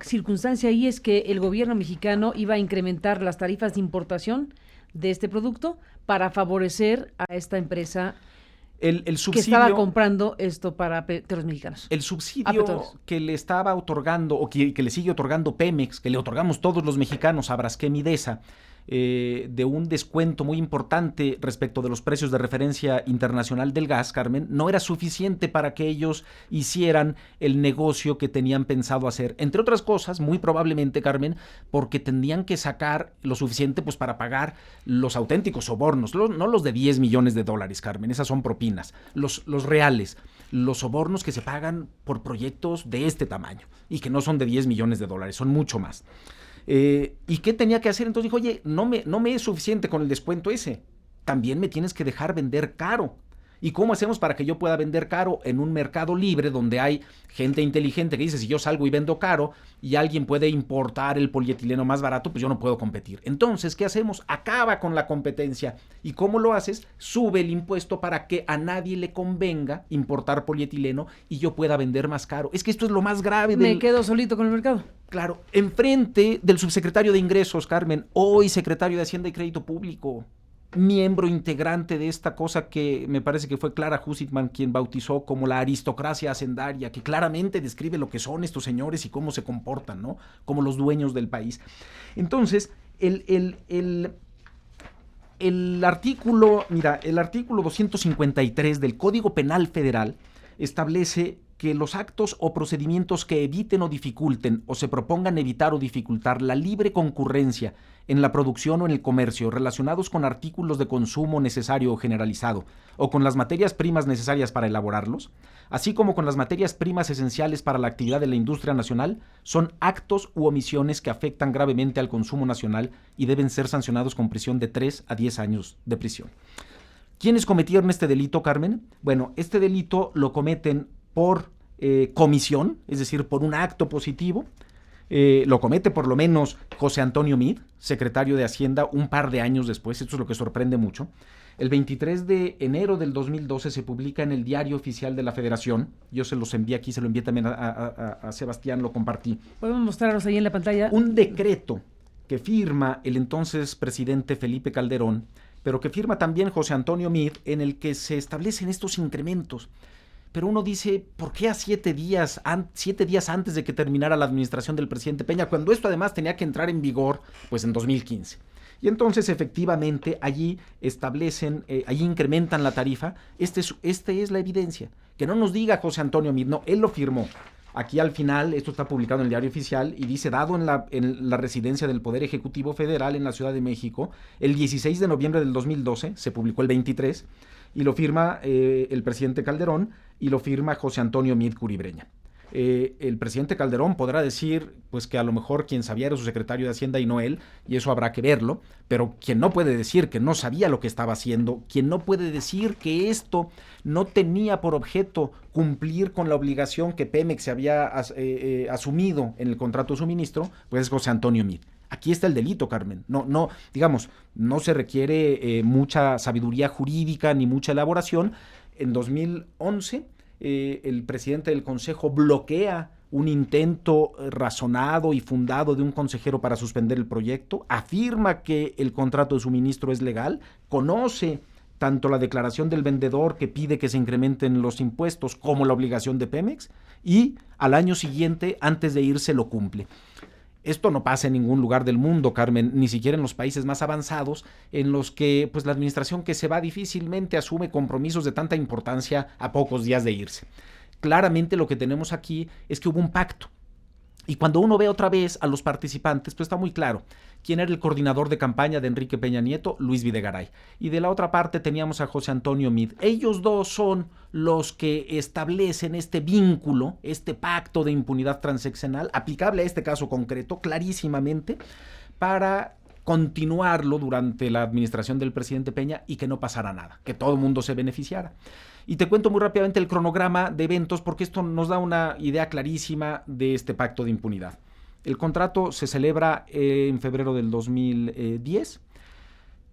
circunstancia ahí es que el gobierno mexicano iba a incrementar las tarifas de importación de este producto para favorecer a esta empresa el subsidio, que estaba comprando esto para petróleos mexicanos. El subsidio que le estaba otorgando, o que le sigue otorgando Pemex, que le otorgamos todos los mexicanos a Braskem y DESA, de un descuento muy importante respecto de los precios de referencia internacional del gas, Carmen, no era suficiente para que ellos hicieran el negocio que tenían pensado hacer. Entre otras cosas, muy probablemente, Carmen, porque tendrían que sacar lo suficiente pues para pagar los auténticos sobornos, no los de 10 millones de dólares, Carmen, esas son propinas, los reales, los sobornos que se pagan por proyectos de este tamaño y que no son de 10 millones de dólares, son mucho más. ¿Y qué tenía que hacer? Entonces dijo: oye, no me es suficiente con el descuento ese, también me tienes que dejar vender caro. ¿Y cómo hacemos para que yo pueda vender caro en un mercado libre donde hay gente inteligente que dice: si yo salgo y vendo caro y alguien puede importar el polietileno más barato, pues yo no puedo competir? Entonces, ¿qué hacemos? Acaba con la competencia. ¿Y cómo lo haces? Sube el impuesto para que a nadie le convenga importar polietileno y yo pueda vender más caro. Es que esto es lo más grave. Me quedo solito con el mercado. Claro, enfrente del subsecretario de Ingresos, Carmen, hoy secretario de Hacienda y Crédito Público, miembro integrante de esta cosa que me parece que fue Clara Hussitman quien bautizó como la aristocracia hacendaria, que claramente describe lo que son estos señores y cómo se comportan, ¿no? Como los dueños del país. Entonces, el artículo 253 del Código Penal Federal establece que los actos o procedimientos que eviten o dificulten o se propongan evitar o dificultar la libre concurrencia en la producción o en el comercio relacionados con artículos de consumo necesario o generalizado o con las materias primas necesarias para elaborarlos, así como con las materias primas esenciales para la actividad de la industria nacional, son actos u omisiones que afectan gravemente al consumo nacional y deben ser sancionados con prisión de 3 a 10 años de prisión. ¿Quiénes cometieron este delito, Carmen? Bueno, este delito lo cometen por comisión, es decir, por un acto positivo. Lo comete por lo menos José Antonio Meade, secretario de Hacienda, un par de años después. Esto es lo que sorprende mucho. El 23 de enero del 2012 se publica en el Diario Oficial de la Federación. Yo se los envié aquí, se lo envié también a Sebastián, lo compartí. Podemos mostrarlos ahí en la pantalla. Un decreto que firma el entonces presidente Felipe Calderón, pero que firma también José Antonio Meade, en el que se establecen estos incrementos. Pero uno dice: ¿por qué a 7 días antes de que terminara la administración del presidente Peña, cuando esto además tenía que entrar en vigor pues en 2015? Y entonces efectivamente allí allí incrementan la tarifa. Esta es la evidencia. Que no nos diga José Antonio Meade, no, él lo firmó. Aquí al final, esto está publicado en el Diario Oficial y dice: dado en la residencia del Poder Ejecutivo Federal en la Ciudad de México, el 16 de noviembre del 2012, se publicó el 23, y lo firma el presidente Calderón y lo firma José Antonio Meade Curibreña. El presidente Calderón podrá decir pues que a lo mejor quien sabía era su secretario de Hacienda y no él, y eso habrá que verlo, pero quien no puede decir que no sabía lo que estaba haciendo, quien no puede decir que esto no tenía por objeto cumplir con la obligación que Pemex se había asumido en el contrato de suministro, pues es José Antonio Meade. Aquí está el delito, Carmen. No, digamos, no se requiere mucha sabiduría jurídica ni mucha elaboración. En 2011, el presidente del Consejo bloquea un intento razonado y fundado de un consejero para suspender el proyecto, afirma que el contrato de suministro es legal, conoce tanto la declaración del vendedor que pide que se incrementen los impuestos como la obligación de Pemex, y al año siguiente, antes de irse, lo cumple. Esto no pasa en ningún lugar del mundo, Carmen, ni siquiera en los países más avanzados, en los que pues la administración que se va difícilmente asume compromisos de tanta importancia a pocos días de irse. Claramente lo que tenemos aquí es que hubo un pacto. Y cuando uno ve otra vez a los participantes, pues está muy claro quién era el coordinador de campaña de Enrique Peña Nieto, Luis Videgaray. Y de la otra parte teníamos a José Antonio Meade. Ellos dos son los que establecen este vínculo, este pacto de impunidad transeccional, aplicable a este caso concreto, clarísimamente, para continuarlo durante la administración del presidente Peña y que no pasara nada, que todo el mundo se beneficiara. Y te cuento muy rápidamente el cronograma de eventos porque esto nos da una idea clarísima de este pacto de impunidad. El contrato se celebra en febrero del 2010.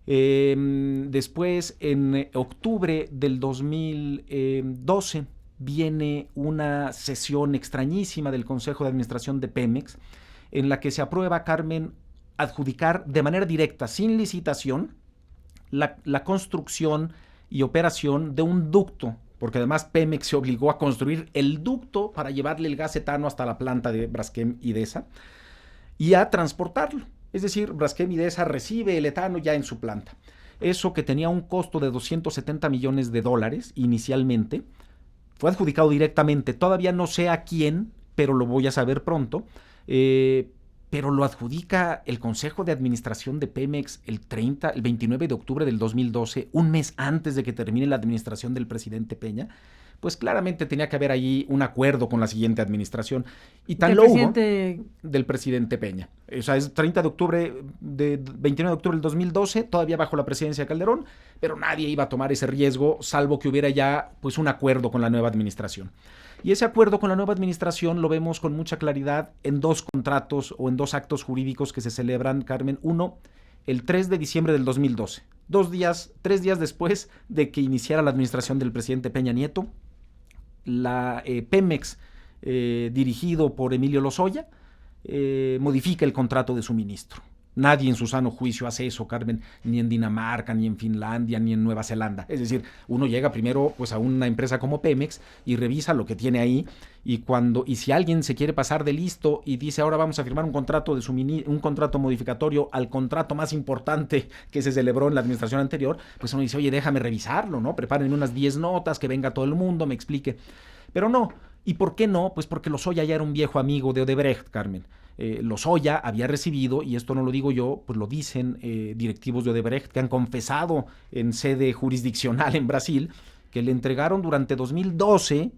Después, en octubre del 2012, viene una sesión extrañísima del Consejo de Administración de Pemex en la que se aprueba, Carmen, adjudicar de manera directa, sin licitación, la construcción y operación de un ducto, porque además Pemex se obligó a construir el ducto para llevarle el gas etano hasta la planta de Braskem Idesa y a transportarlo. Es decir, Braskem Idesa recibe el etano ya en su planta. Eso, que tenía un costo de $270 millones inicialmente, fue adjudicado directamente. Todavía no sé a quién, pero lo voy a saber pronto. Pero lo adjudica el Consejo de Administración de Pemex el 29 de octubre del 2012, un mes antes de que termine la administración del presidente Peña. Pues claramente tenía que haber ahí un acuerdo con la siguiente administración. Y tal lo hubo del presidente Peña. O sea, es 29 de octubre del 2012, todavía bajo la presidencia de Calderón, pero nadie iba a tomar ese riesgo, salvo que hubiera ya pues un acuerdo con la nueva administración. Y ese acuerdo con la nueva administración lo vemos con mucha claridad en dos contratos o en dos actos jurídicos que se celebran, Carmen. Uno, el 3 de diciembre del 2012, 3 días después de que iniciara la administración del presidente Peña Nieto, la Pemex, dirigido por Emilio Lozoya, modifica el contrato de suministro. Nadie en su sano juicio hace eso, Carmen, ni en Dinamarca, ni en Finlandia, ni en Nueva Zelanda. Es decir, uno llega primero pues a una empresa como Pemex y revisa lo que tiene ahí, y si alguien se quiere pasar de listo y dice ahora vamos a firmar un contrato modificatorio al contrato más importante que se celebró en la administración anterior, pues uno dice, oye, déjame revisarlo, ¿no? Preparen unas 10 notas, que venga todo el mundo, me explique. Pero no. ¿Y por qué no? Pues porque Lozoya ya era un viejo amigo de Odebrecht, Carmen. Lozoya había recibido, y esto no lo digo yo, pues lo dicen directivos de Odebrecht que han confesado en sede jurisdiccional en Brasil, que le entregaron durante 2012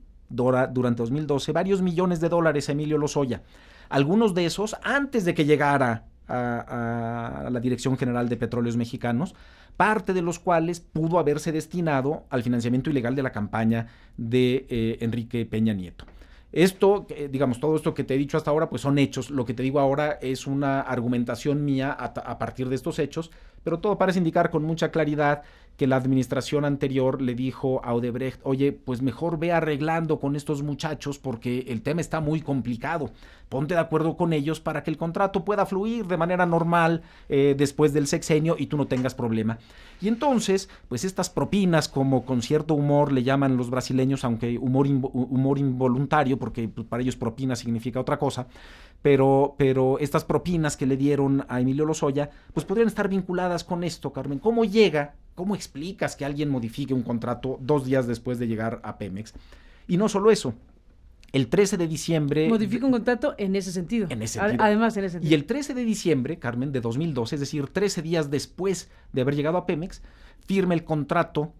varios millones de dólares a Emilio Lozoya. Algunos de esos antes de que llegara a la Dirección General de Petróleos Mexicanos, parte de los cuales pudo haberse destinado al financiamiento ilegal de la campaña de Enrique Peña Nieto. Esto, todo esto que te he dicho hasta ahora, pues son hechos. Lo que te digo ahora es una argumentación mía a partir de estos hechos, pero todo parece indicar con mucha claridad que la administración anterior le dijo a Odebrecht, oye, pues mejor ve arreglando con estos muchachos porque el tema está muy complicado. Ponte de acuerdo con ellos para que el contrato pueda fluir de manera normal después del sexenio y tú no tengas problema. Y entonces, pues estas propinas, como con cierto humor le llaman los brasileños, aunque humor involuntario, porque pues, para ellos propina significa otra cosa, pero estas propinas que le dieron a Emilio Lozoya, pues podrían estar vinculadas con esto, Carmen. ¿Cómo explicas que alguien modifique un contrato 2 días después de llegar a Pemex? Y no solo eso, el 13 de diciembre... Modifica un contrato en ese sentido. Además, en ese sentido. Y el 13 de diciembre, Carmen, de 2012, es decir, 13 días después de haber llegado a Pemex, firma el contrato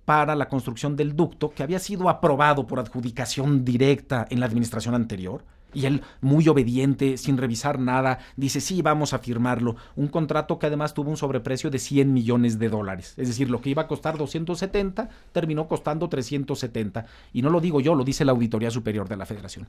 para la construcción del ducto que había sido aprobado por adjudicación directa en la administración anterior. Y él, muy obediente, sin revisar nada, dice, sí, vamos a firmarlo. Un contrato que además tuvo un sobreprecio de $100 millones. Es decir, lo que iba a costar 270, terminó costando 370. Y no lo digo yo, lo dice la Auditoría Superior de la Federación.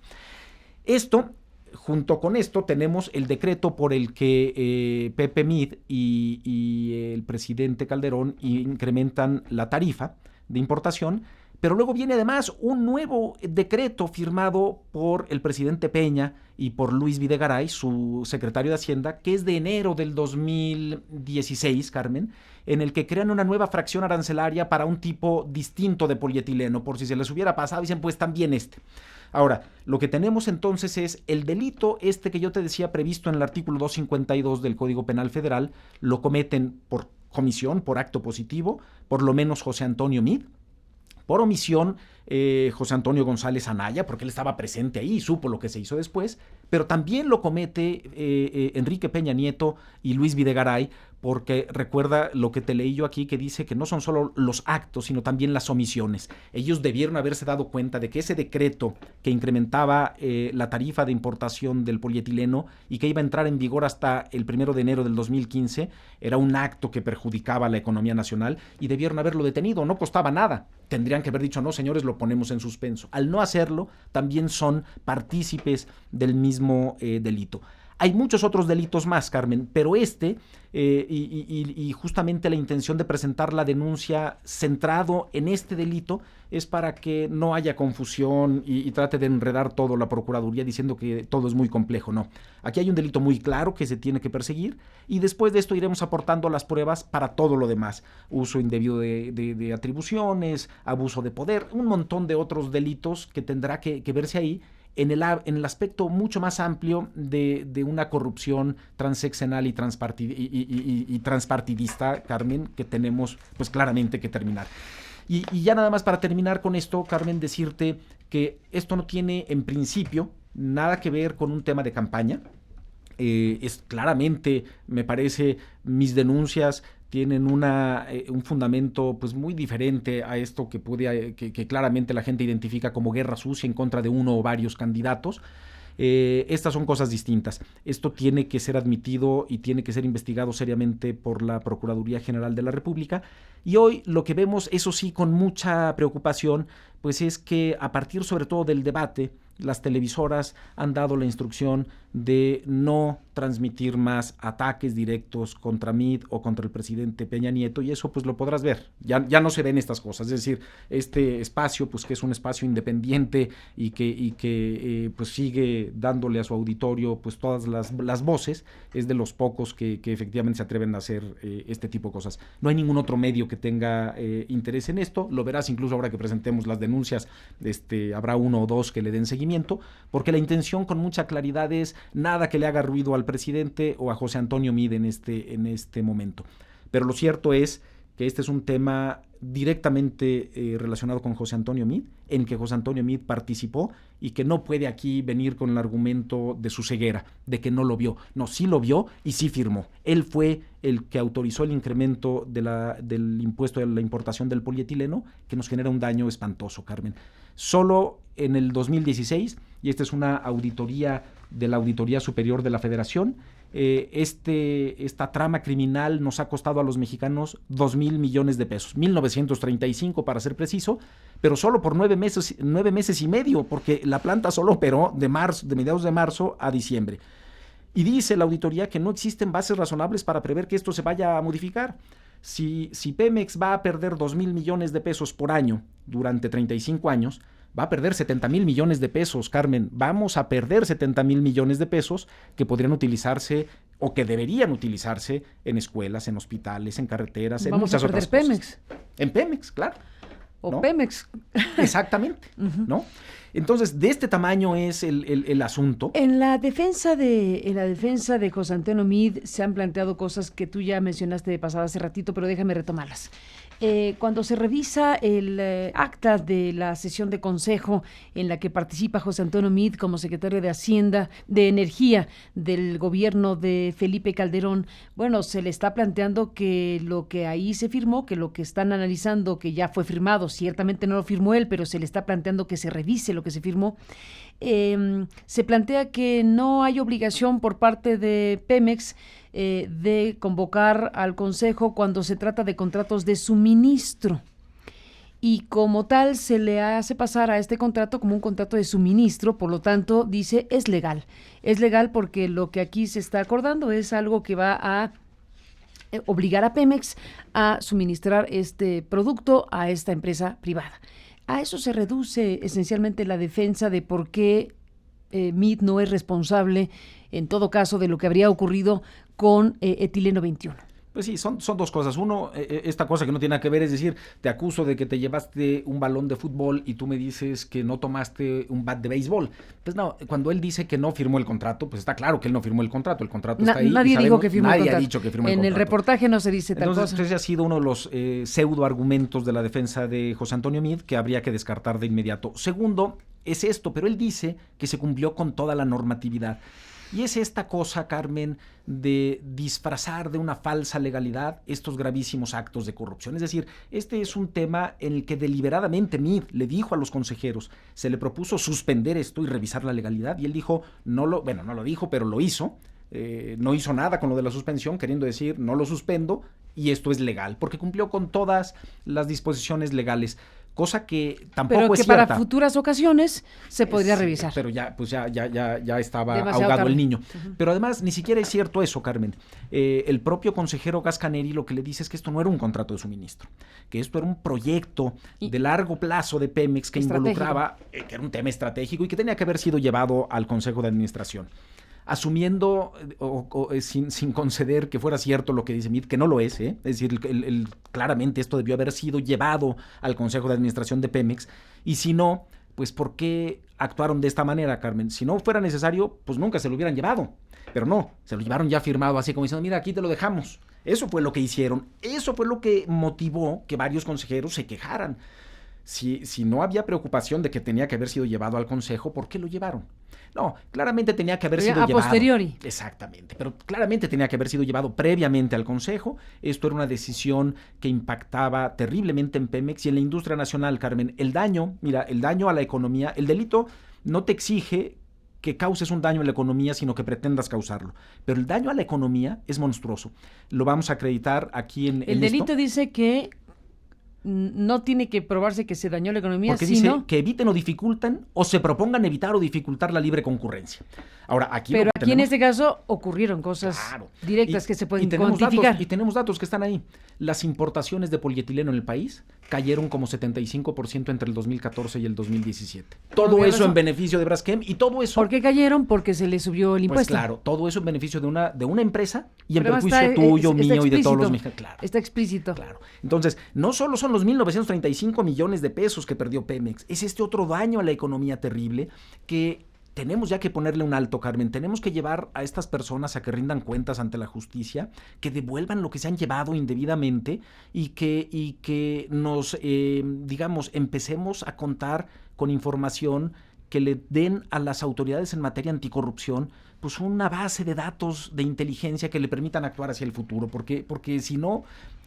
Junto con esto, tenemos el decreto por el que Pepe Mid y el presidente Calderón incrementan la tarifa de importación. Pero luego viene además un nuevo decreto firmado por el presidente Peña y por Luis Videgaray, su secretario de Hacienda, que es de enero del 2016, Carmen, en el que crean una nueva fracción arancelaria para un tipo distinto de polietileno, por si se les hubiera pasado, dicen pues también este. Ahora, lo que tenemos entonces es el delito que yo te decía previsto en el artículo 252 del Código Penal Federal, lo cometen por comisión, por acto positivo, por lo menos José Antonio Mid. Por omisión, José Antonio González Anaya, porque él estaba presente ahí y supo lo que se hizo después, pero también lo comete Enrique Peña Nieto y Luis Videgaray, porque recuerda lo que te leí yo aquí, que dice que no son solo los actos, sino también las omisiones. Ellos debieron haberse dado cuenta de que ese decreto que incrementaba la tarifa de importación del polietileno y que iba a entrar en vigor hasta el 1 de enero del 2015, era un acto que perjudicaba a la economía nacional y debieron haberlo detenido, no costaba nada. Tendrían que haber dicho, no, señores, lo ponemos en suspenso. Al no hacerlo, también son partícipes del mismo delito. Hay muchos otros delitos más, Carmen, pero y justamente la intención de presentar la denuncia centrado en este delito es para que no haya confusión y trate de enredar todo la Procuraduría diciendo que todo es muy complejo. No, aquí hay un delito muy claro que se tiene que perseguir y después de esto iremos aportando las pruebas para todo lo demás. Uso indebido de atribuciones, abuso de poder, un montón de otros delitos que tendrá que verse ahí en el aspecto mucho más amplio de una corrupción transeccional y transpartidista, Carmen, que tenemos pues claramente que terminar. Y ya nada más para terminar con esto, Carmen, decirte que esto no tiene en principio nada que ver con un tema de campaña. Es claramente, me parece, mis denuncias tienen un fundamento pues muy diferente a esto que claramente la gente identifica como guerra sucia en contra de uno o varios candidatos. Estas son cosas distintas. Esto tiene que ser admitido y tiene que ser investigado seriamente por la Procuraduría General de la República. Y hoy lo que vemos, eso sí, con mucha preocupación, pues es que a partir sobre todo del debate, las televisoras han dado la instrucción de no transmitir más ataques directos contra Mid o contra el presidente Peña Nieto, y eso pues lo podrás ver, ya no se ven estas cosas, es decir, este espacio pues que es un espacio independiente y que pues sigue dándole a su auditorio pues todas las voces, es de los pocos que efectivamente se atreven a hacer este tipo de cosas. No hay ningún otro medio que tenga interés en esto, lo verás incluso ahora que presentemos las denuncias, habrá uno o dos que le den seguimiento, porque la intención con mucha claridad es nada que le haga ruido al presidente o a José Antonio Mid en este momento. Pero lo cierto es que este es un tema directamente relacionado con José Antonio Mid, en que José Antonio Mid participó y que no puede aquí venir con el argumento de su ceguera, de que no lo vio. No, sí lo vio y sí firmó. Él fue el que autorizó el incremento del impuesto de la importación del polietileno, que nos genera un daño espantoso, Carmen. Solo en el 2016, y esta es una auditoría de la Auditoría Superior de la Federación, esta trama criminal nos ha costado a los mexicanos 2,000 millones de pesos, 1,935 para ser preciso, pero solo por 9 meses y medio, porque la planta solo operó de mediados de marzo a diciembre. Y dice la auditoría que no existen bases razonables para prever que esto se vaya a modificar. Si Pemex va a perder 2,000 millones de pesos por año durante 35 años, va a perder 70,000 millones de pesos, Carmen. Vamos a perder 70,000 millones de pesos que podrían utilizarse o que deberían utilizarse en escuelas, en hospitales, en carreteras, en muchas otras cosas. Vamos a perder Pemex. En Pemex, claro. O ¿no? Pemex. Exactamente, ¿no? Entonces, de este tamaño es el asunto. En la defensa de José Antonio Mid se han planteado cosas que tú ya mencionaste de pasada hace ratito, pero déjame retomarlas. Cuando se revisa el acta de la sesión de consejo en la que participa José Antonio Meade como secretario de Hacienda, de Energía del gobierno de Felipe Calderón, bueno, se le está planteando que lo que ahí se firmó, que lo que están analizando, que ya fue firmado, ciertamente no lo firmó él, pero se le está planteando que se revise lo que se firmó. Se plantea que no hay obligación por parte de Pemex de convocar al Consejo cuando se trata de contratos de suministro. Y como tal se le hace pasar a este contrato como un contrato de suministro, por lo tanto, dice, es legal. Es legal porque lo que aquí se está acordando es algo que va a obligar a Pemex a suministrar este producto a esta empresa privada. A eso se reduce esencialmente la defensa de por qué Meade no es responsable, en todo caso, de lo que habría ocurrido con etileno 21. Pues sí, son dos cosas. Uno, esta cosa que no tiene nada que ver, es decir, te acuso de que te llevaste un balón de fútbol y tú me dices que no tomaste un bat de béisbol. Pues no, cuando él dice que no firmó el contrato, pues está claro que él no firmó el contrato está ahí. Nadie dijo que firmó el contrato. Nadie ha dicho que firmó el contrato. En el reportaje no se dice tal cosa. Entonces ha sido uno de los pseudo argumentos de la defensa de José Antonio Meade que habría que descartar de inmediato. Segundo, es esto, pero él dice que se cumplió con toda la normatividad. Y es esta cosa, Carmen, de disfrazar de una falsa legalidad estos gravísimos actos de corrupción. Es decir, este es un tema en el que deliberadamente Meade le dijo a los consejeros, se le propuso suspender esto y revisar la legalidad, y él dijo, no lo dijo, pero lo hizo. No hizo nada con lo de la suspensión, queriendo decir, no lo suspendo y esto es legal, porque cumplió con todas las disposiciones legales. Cosa que tampoco pero que es cierta. Para futuras ocasiones se podría revisar. Pero ya estaba demasiado ahogado tarde. El niño. Pero además ni siquiera es cierto eso, Carmen. El propio consejero Gascaneri lo que le dice es que esto no era un contrato de suministro, que esto era un proyecto de largo plazo de Pemex que involucraba, que era un tema estratégico y que tenía que haber sido llevado al Consejo de Administración. Asumiendo sin conceder que fuera cierto lo que dice Meade, que no lo es, es decir, claramente esto debió haber sido llevado al Consejo de Administración de Pemex, y si no, pues ¿por qué actuaron de esta manera, Carmen? Si no fuera necesario, pues nunca se lo hubieran llevado, pero no, se lo llevaron ya firmado, así como diciendo, mira, aquí te lo dejamos. Eso fue lo que hicieron, eso fue lo que motivó que varios consejeros se quejaran. Si no había preocupación de que tenía que haber sido llevado al Consejo, ¿por qué lo llevaron? No, claramente tenía que haber sido llevado. A posteriori. Exactamente, pero claramente tenía que haber sido llevado previamente al Consejo. Esto era una decisión que impactaba terriblemente en Pemex y en la industria nacional, Carmen. El daño a la economía, el delito no te exige que causes un daño a la economía, sino que pretendas causarlo. Pero el daño a la economía es monstruoso. Lo vamos a acreditar aquí en el delito esto. Dice que no tiene que probarse que se dañó la economía, porque sino dice que eviten o dificultan o se propongan evitar o dificultar la libre concurrencia. Ahora, pero aquí en este caso ocurrieron cosas directas que se pueden cuantificar. Y tenemos datos que están ahí. Las importaciones de polietileno en el país cayeron como 75% entre el 2014 y el 2017. Todo eso en beneficio de Braskem y todo eso... ¿Por qué cayeron? Porque se le subió el impuesto. Pues claro, todo eso en beneficio de una empresa y en perjuicio tuyo, mío y de todos los mexicanos. Claro, está explícito. Claro. Entonces, no solo son los 1.935 millones de pesos que perdió Pemex, es este otro daño a la economía terrible que tenemos ya que ponerle un alto, Carmen. Tenemos que llevar a estas personas a que rindan cuentas ante la justicia, que devuelvan lo que se han llevado indebidamente y que nos, empecemos a contar con información que le den a las autoridades en materia anticorrupción pues una base de datos de inteligencia que le permitan actuar hacia el futuro, porque si no,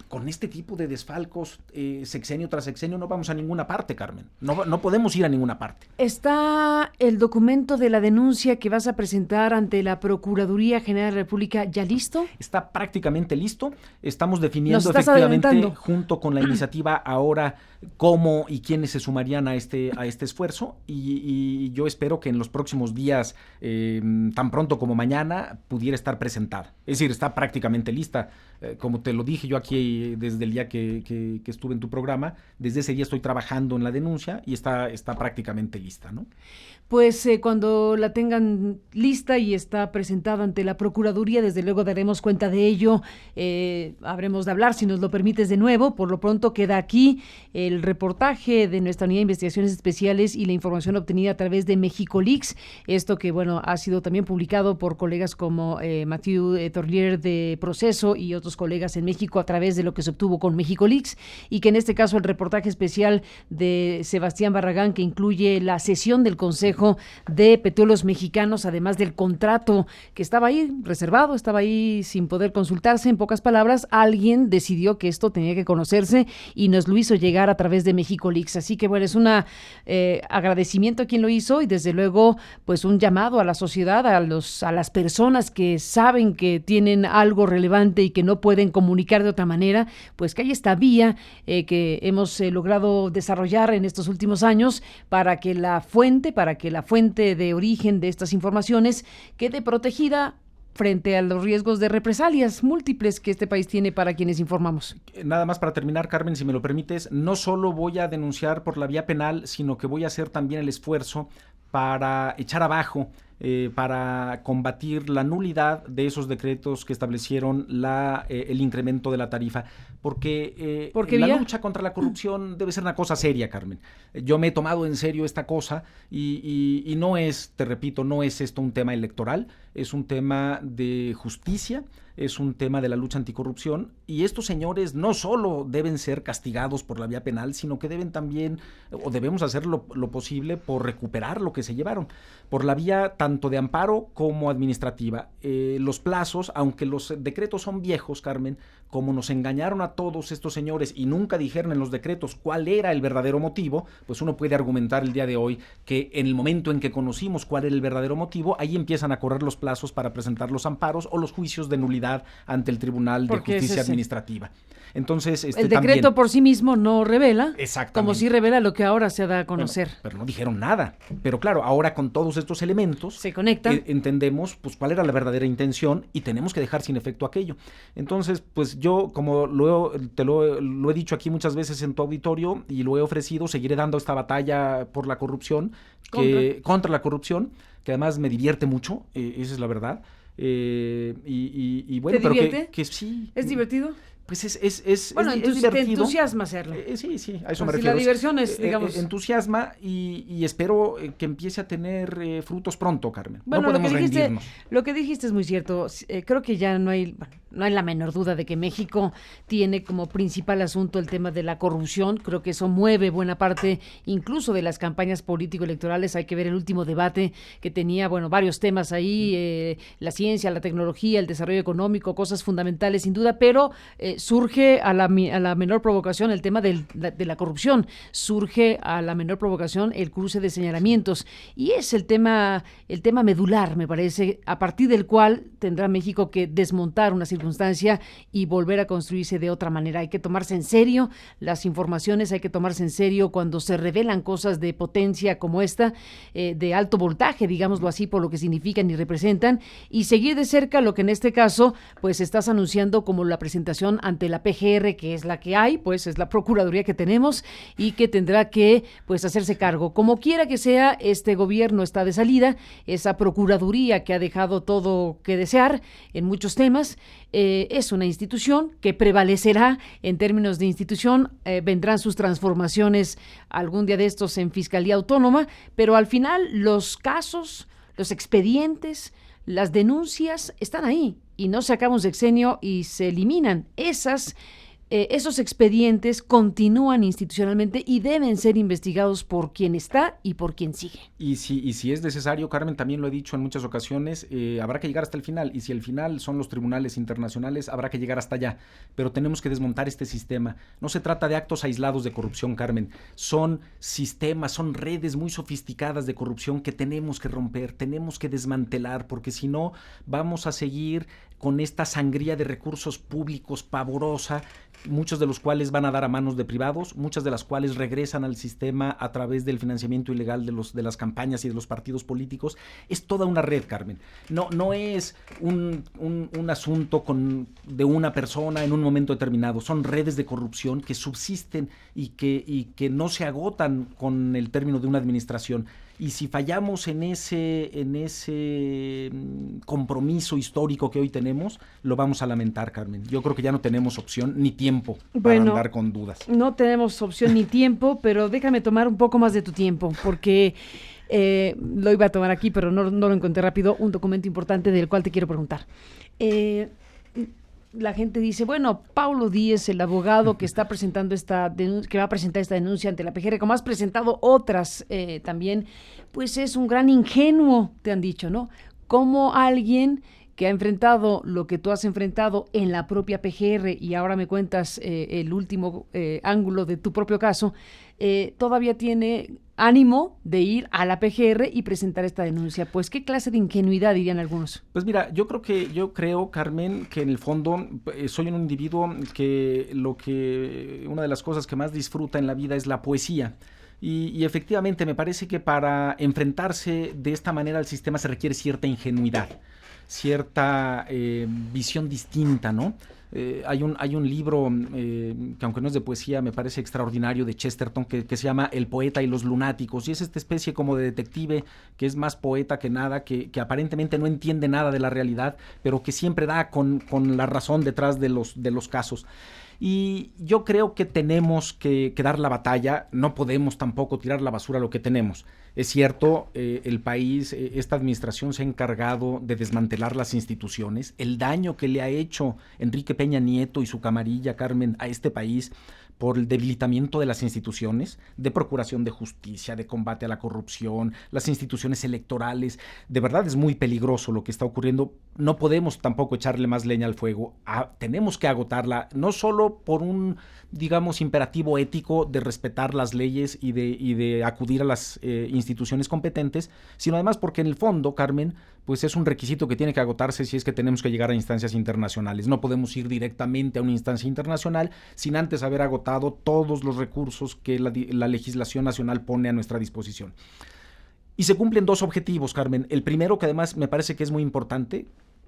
con este tipo de desfalcos sexenio tras sexenio no vamos a ninguna parte, Carmen. No podemos ir a ninguna parte. ¿Está el documento de la denuncia que vas a presentar ante la Procuraduría General de la República ya listo? Está prácticamente listo. Estamos definiendo efectivamente junto con la iniciativa ahora cómo y quiénes se sumarían a este esfuerzo y yo espero que en los próximos días, tan pronto como mañana, pudiera estar presentada. Es decir, está prácticamente lista. Como te lo dije yo aquí desde el día que estuve en tu programa, desde ese día estoy trabajando en la denuncia y está prácticamente lista, ¿no? Pues cuando la tengan lista y está presentada ante la Procuraduría, desde luego daremos cuenta de ello, habremos de hablar si nos lo permites de nuevo. Por lo pronto queda aquí el reportaje de nuestra Unidad de Investigaciones Especiales y la información obtenida a través de Mexicolix, esto que ha sido también publicado por colegas como Mathieu Torlier de Proceso y otros otros colegas en México a través de lo que se obtuvo con MexicoLeaks, y que en este caso el reportaje especial de Sebastián Barragán, que incluye la sesión del Consejo de Petróleos Mexicanos, además del contrato que estaba ahí reservado, estaba ahí sin poder consultarse. En pocas palabras, alguien decidió que esto tenía que conocerse y nos lo hizo llegar a través de MexicoLeaks. Así que bueno, es un agradecimiento a quien lo hizo, y desde luego pues un llamado a la sociedad, a las personas que saben que tienen algo relevante y que no pueden comunicar de otra manera, pues que hay esta vía que hemos logrado desarrollar en estos últimos años para que la fuente de origen de estas informaciones quede protegida frente a los riesgos de represalias múltiples que este país tiene para quienes informamos. Nada más para terminar, Carmen, si me lo permites, no solo voy a denunciar por la vía penal, sino que voy a hacer también el esfuerzo para echar abajo, para combatir la nulidad de esos decretos que establecieron el incremento de la tarifa, porque la lucha contra la corrupción debe ser una cosa seria, Carmen. Yo me he tomado en serio esta cosa y no es, te repito, no es esto un tema electoral, es un tema de justicia, es un tema de la lucha anticorrupción, y estos señores no solo deben ser castigados por la vía penal, sino que deben también, o debemos hacer lo posible por recuperar lo que se llevaron, por la vía tanto de amparo como administrativa. Los plazos, aunque los decretos son viejos, Carmen, como nos engañaron a todos estos señores y nunca dijeron en los decretos cuál era el verdadero motivo, pues uno puede argumentar el día de hoy que en el momento en que conocimos cuál era el verdadero motivo, ahí empiezan a correr los plazos para presentar los amparos o los juicios de nulidad ante el Tribunal de Justicia Administrativa. Entonces, el decreto también, por sí mismo no revela, como sí sí revela lo que ahora se da a conocer. Bueno, pero no dijeron nada. Pero claro, ahora con todos estos elementos se conectan. Entendemos pues cuál era la verdadera intención y tenemos que dejar sin efecto aquello. Entonces, pues yo, como lo he dicho aquí muchas veces en tu auditorio y lo he ofrecido, seguiré dando esta batalla por la corrupción, contra la corrupción, que además me divierte mucho, esa es la verdad. Y bueno, ¿te divierte? Pero que sí. ¿Es divertido? Pues es divertido. Te entusiasma hacerlo. Sí, a eso pues me refiero. La diversión es, digamos... entusiasma y espero que empiece a tener frutos pronto, Carmen. Bueno, no podemos rendirnos. Lo que dijiste es muy cierto. Creo que ya no hay la menor duda de que México tiene como principal asunto el tema de la corrupción. Creo que eso mueve buena parte incluso de las campañas político-electorales. Hay que ver el último debate que tenía, varios temas ahí, la ciencia, la tecnología, el desarrollo económico, cosas fundamentales sin duda, pero surge a la menor provocación el tema de la corrupción, surge a la menor provocación el cruce de señalamientos, y es el tema medular, me parece, a partir del cual tendrá México que desmontar una circunstancia y volver a construirse de otra manera. Hay que tomarse en serio las informaciones, hay que tomarse en serio cuando se revelan cosas de potencia como esta, de alto voltaje, digámoslo así, por lo que significan y representan, y seguir de cerca lo que en este caso pues estás anunciando como la presentación ante la PGR, que es la que hay, pues es la Procuraduría que tenemos y que tendrá que pues hacerse cargo. Como quiera que sea, este gobierno está de salida, esa Procuraduría que ha dejado todo que desear en muchos temas, es una institución que prevalecerá en términos de institución, vendrán sus transformaciones algún día de estos en Fiscalía Autónoma, pero al final los casos, los expedientes, las denuncias están ahí y no se acaba un sexenio y se eliminan. Esos expedientes continúan institucionalmente y deben ser investigados por quien está y por quien sigue. Y si es necesario, Carmen, también lo he dicho en muchas ocasiones, habrá que llegar hasta el final, y si el final son los tribunales internacionales, habrá que llegar hasta allá, pero tenemos que desmontar este sistema. No se trata de actos aislados de corrupción, Carmen, son sistemas, son redes muy sofisticadas de corrupción que tenemos que romper, tenemos que desmantelar, porque si no vamos a seguir con esta sangría de recursos públicos pavorosa, muchos de los cuales van a dar a manos de privados, muchas de las cuales regresan al sistema a través del financiamiento ilegal de las campañas y de los partidos políticos. Es toda una red, Carmen. No es un asunto de una persona en un momento determinado. Son redes de corrupción que subsisten y que no se agotan con el término de una administración. Y si fallamos en ese compromiso histórico que hoy tenemos, lo vamos a lamentar, Carmen. Yo creo que ya no tenemos opción ni tiempo para andar con dudas. No tenemos opción ni tiempo, pero déjame tomar un poco más de tu tiempo, porque lo iba a tomar aquí, pero no lo encontré rápido, un documento importante del cual te quiero preguntar. la gente dice, bueno, Paulo Díez, el abogado que está presentando que va a presentar esta denuncia ante la PGR, como has presentado otras también, pues es un gran ingenuo, te han dicho, ¿no? Como alguien que ha enfrentado lo que tú has enfrentado en la propia PGR y ahora me cuentas el último ángulo de tu propio caso, todavía tiene ánimo de ir a la PGR y presentar esta denuncia. Pues, ¿qué clase de ingenuidad dirían algunos? Pues mira, yo creo, Carmen, que en el fondo soy un individuo que una de las cosas que más disfruta en la vida es la poesía. Y efectivamente me parece que para enfrentarse de esta manera al sistema se requiere cierta ingenuidad, cierta visión distinta, ¿no? Hay un libro que aunque no es de poesía me parece extraordinario, de Chesterton, que se llama El poeta y los lunáticos, y es esta especie como de detective que es más poeta que nada, que aparentemente no entiende nada de la realidad, pero que siempre da con la razón detrás de los casos. Y yo creo que tenemos que dar la batalla, no podemos tampoco tirar la basura lo que tenemos. Es cierto, el país, esta administración se ha encargado de desmantelar las instituciones. El daño que le ha hecho Enrique Peña Nieto y su camarilla, Carmen, a este país por el debilitamiento de las instituciones, de procuración de justicia, de combate a la corrupción, las instituciones electorales. De verdad es muy peligroso lo que está ocurriendo. No podemos tampoco echarle más leña al fuego. Tenemos que agotarla, no solo por un, digamos, imperativo ético de respetar las leyes y de acudir a las instituciones competentes, sino además porque en el fondo, Carmen, pues es un requisito que tiene que agotarse si es que tenemos que llegar a instancias internacionales. No podemos ir directamente a una instancia internacional sin antes haber agotado todos los recursos que la legislación nacional pone a nuestra disposición. Y se cumplen dos objetivos, Carmen. El primero, que además me parece que es muy importante,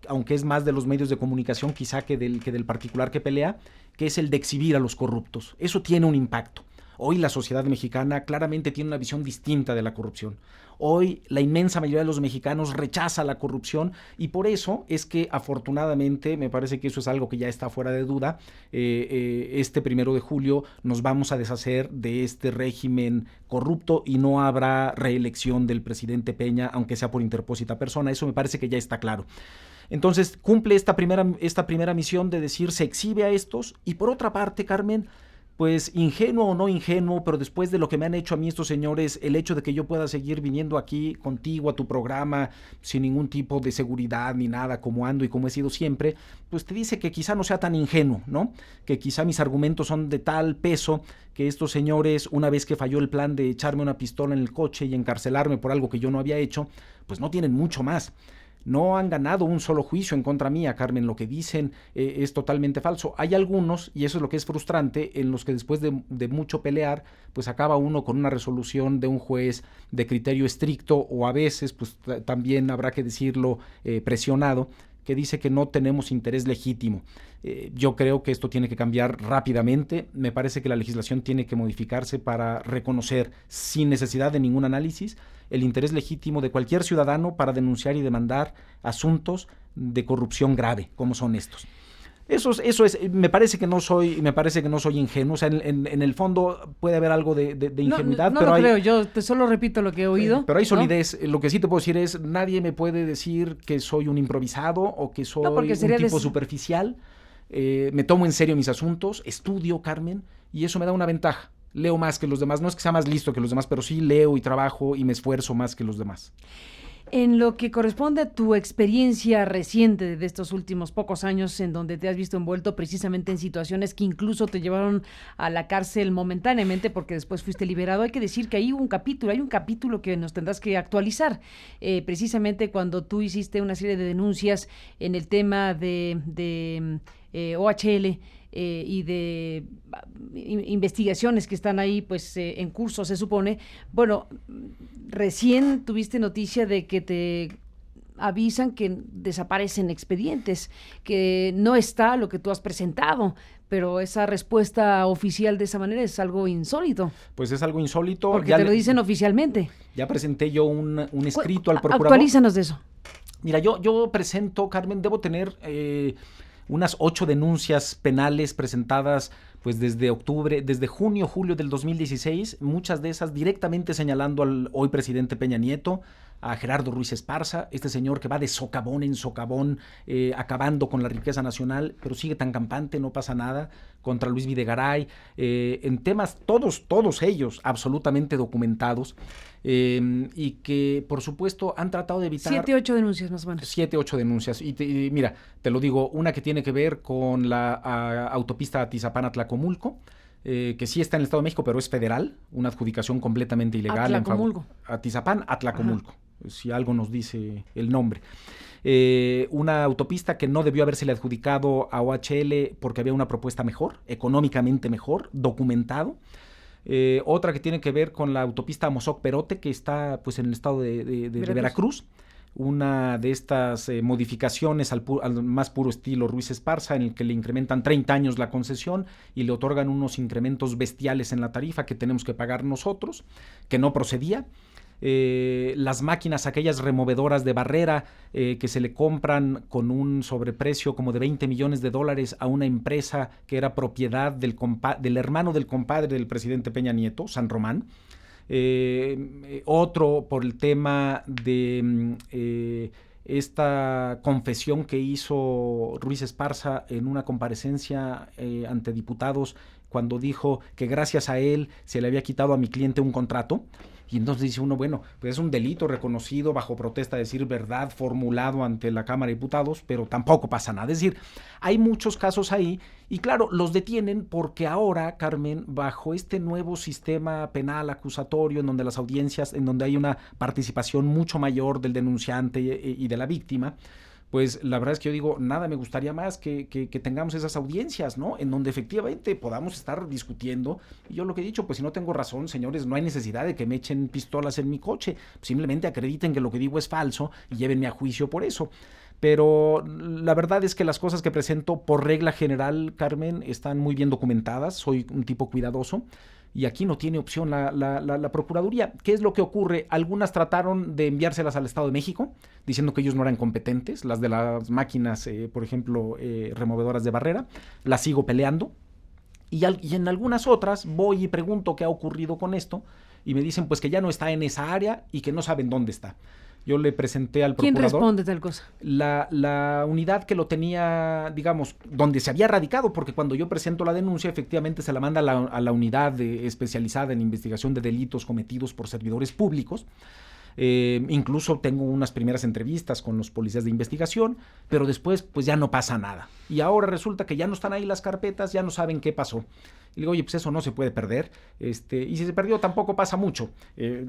aunque es más de los medios de comunicación quizá que del particular que pelea, que es el de exhibir a los corruptos. Eso tiene un impacto. Hoy la sociedad mexicana claramente tiene una visión distinta de la corrupción. Hoy la inmensa mayoría de los mexicanos rechaza la corrupción y por eso es que afortunadamente, me parece que eso es algo que ya está fuera de duda, este 1 de julio nos vamos a deshacer de este régimen corrupto y no habrá reelección del presidente Peña, aunque sea por interpósita persona. Eso me parece que ya está claro. Entonces cumple esta primera misión de decir se exhibe a estos y por otra parte, Carmen, pues ingenuo o no ingenuo, pero después de lo que me han hecho a mí estos señores, el hecho de que yo pueda seguir viniendo aquí contigo a tu programa sin ningún tipo de seguridad ni nada, como ando y como he sido siempre, pues te dice que quizá no sea tan ingenuo, ¿no? Que quizá mis argumentos son de tal peso que estos señores, una vez que falló el plan de echarme una pistola en el coche y encarcelarme por algo que yo no había hecho, pues no tienen mucho más. No han ganado un solo juicio en contra mía, Carmen. Lo que dicen es totalmente falso. Hay algunos, y eso es lo que es frustrante, en los que después de mucho pelear, pues acaba uno con una resolución de un juez de criterio estricto o a veces, pues también habrá que decirlo, presionado, que dice que no tenemos interés legítimo. Yo creo que esto tiene que cambiar rápidamente. Me parece que la legislación tiene que modificarse para reconocer, sin necesidad de ningún análisis, el interés legítimo de cualquier ciudadano para denunciar y demandar asuntos de corrupción grave, como son estos. Eso es, me parece que no soy ingenuo. O sea, en el fondo puede haber algo de ingenuidad. No, pero lo creo, yo solo repito lo que he oído. Pero hay solidez. ¿No? Lo que sí te puedo decir es, nadie me puede decir que soy un improvisado o que soy un tipo superficial. Me tomo en serio mis asuntos, estudio, Carmen, y eso me da una ventaja. Leo más que los demás, no es que sea más listo que los demás, pero sí leo y trabajo y me esfuerzo más que los demás. En lo que corresponde a tu experiencia reciente de estos últimos pocos años en donde te has visto envuelto precisamente en situaciones que incluso te llevaron a la cárcel momentáneamente porque después fuiste liberado, hay que decir que hay un capítulo que nos tendrás que actualizar, precisamente cuando tú hiciste una serie de denuncias en el tema de OHL, y de investigaciones que están ahí pues en curso, se supone. Bueno, recién tuviste noticia de que te avisan que desaparecen expedientes, que no está lo que tú has presentado, pero esa respuesta oficial de esa manera es algo insólito. Pues es algo insólito. Porque te lo dicen oficialmente. Ya presenté yo un escrito al procurador. Actualízanos de eso. Mira, yo presento, Carmen, debo tener unas 8 denuncias penales presentadas pues desde junio, julio del 2016, muchas de esas directamente señalando al hoy presidente Peña Nieto, a Gerardo Ruiz Esparza, este señor que va de socavón en socavón, acabando con la riqueza nacional, pero sigue tan campante, no pasa nada, contra Luis Videgaray, en temas todos ellos absolutamente documentados, y que por supuesto han tratado de evitar... 7, 8 denuncias más o menos. 7, 8 denuncias, y mira, te lo digo, una que tiene que ver con la autopista Atizapán-Atlacomulco, que sí está en el Estado de México, pero es federal, una adjudicación completamente ilegal. Atlacomulco. Atizapán-Atlacomulco, si algo nos dice el nombre. Una autopista que no debió habérsele adjudicado a OHL porque había una propuesta mejor, económicamente mejor, documentado. Otra que tiene que ver con la autopista Amozoc-Perote, que está pues en el estado de Veracruz. Una de estas modificaciones al más puro estilo Ruiz Esparza, en el que le incrementan 30 años la concesión y le otorgan unos incrementos bestiales en la tarifa que tenemos que pagar nosotros, que no procedía. Las máquinas, aquellas removedoras de barrera que se le compran con un sobreprecio como de $20 millones a una empresa que era propiedad del hermano del compadre del presidente Peña Nieto, San Román. Otro por el tema de esta confesión que hizo Ruiz Esparza en una comparecencia ante diputados, cuando dijo que gracias a él se le había quitado a mi cliente un contrato. Y entonces dice uno, bueno, pues es un delito reconocido bajo protesta de decir verdad, formulado ante la Cámara de Diputados, pero tampoco pasa nada. Es decir, hay muchos casos ahí y claro, los detienen porque ahora, Carmen, bajo este nuevo sistema penal acusatorio en donde las audiencias, en donde hay una participación mucho mayor del denunciante y de la víctima, pues la verdad es que yo digo, nada me gustaría más que tengamos esas audiencias, ¿no? En donde efectivamente podamos estar discutiendo. Y yo lo que he dicho, pues si no tengo razón, señores, no hay necesidad de que me echen pistolas en mi coche. Simplemente acrediten que lo que digo es falso y llévenme a juicio por eso. Pero la verdad es que las cosas que presento, por regla general, Carmen, están muy bien documentadas. Soy un tipo cuidadoso. Y aquí no tiene opción la Procuraduría. ¿Qué es lo que ocurre? Algunas trataron de enviárselas al Estado de México, diciendo que ellos no eran competentes, las de las máquinas, por ejemplo, removedoras de barrera. Las sigo peleando. Y en algunas otras voy y pregunto qué ha ocurrido con esto, y me dicen pues que ya no está en esa área y que no saben dónde está. Yo le presenté al procurador. ¿Quién responde tal cosa? La unidad que lo tenía, digamos, donde se había radicado, porque cuando yo presento la denuncia, efectivamente se la manda a la unidad especializada en investigación de delitos cometidos por servidores públicos. Incluso tengo unas primeras entrevistas con los policías de investigación, pero después pues ya no pasa nada. Y ahora resulta que ya no están ahí las carpetas, ya no saben qué pasó. Y le digo, oye, pues eso no se puede perder. Y si se perdió tampoco pasa mucho.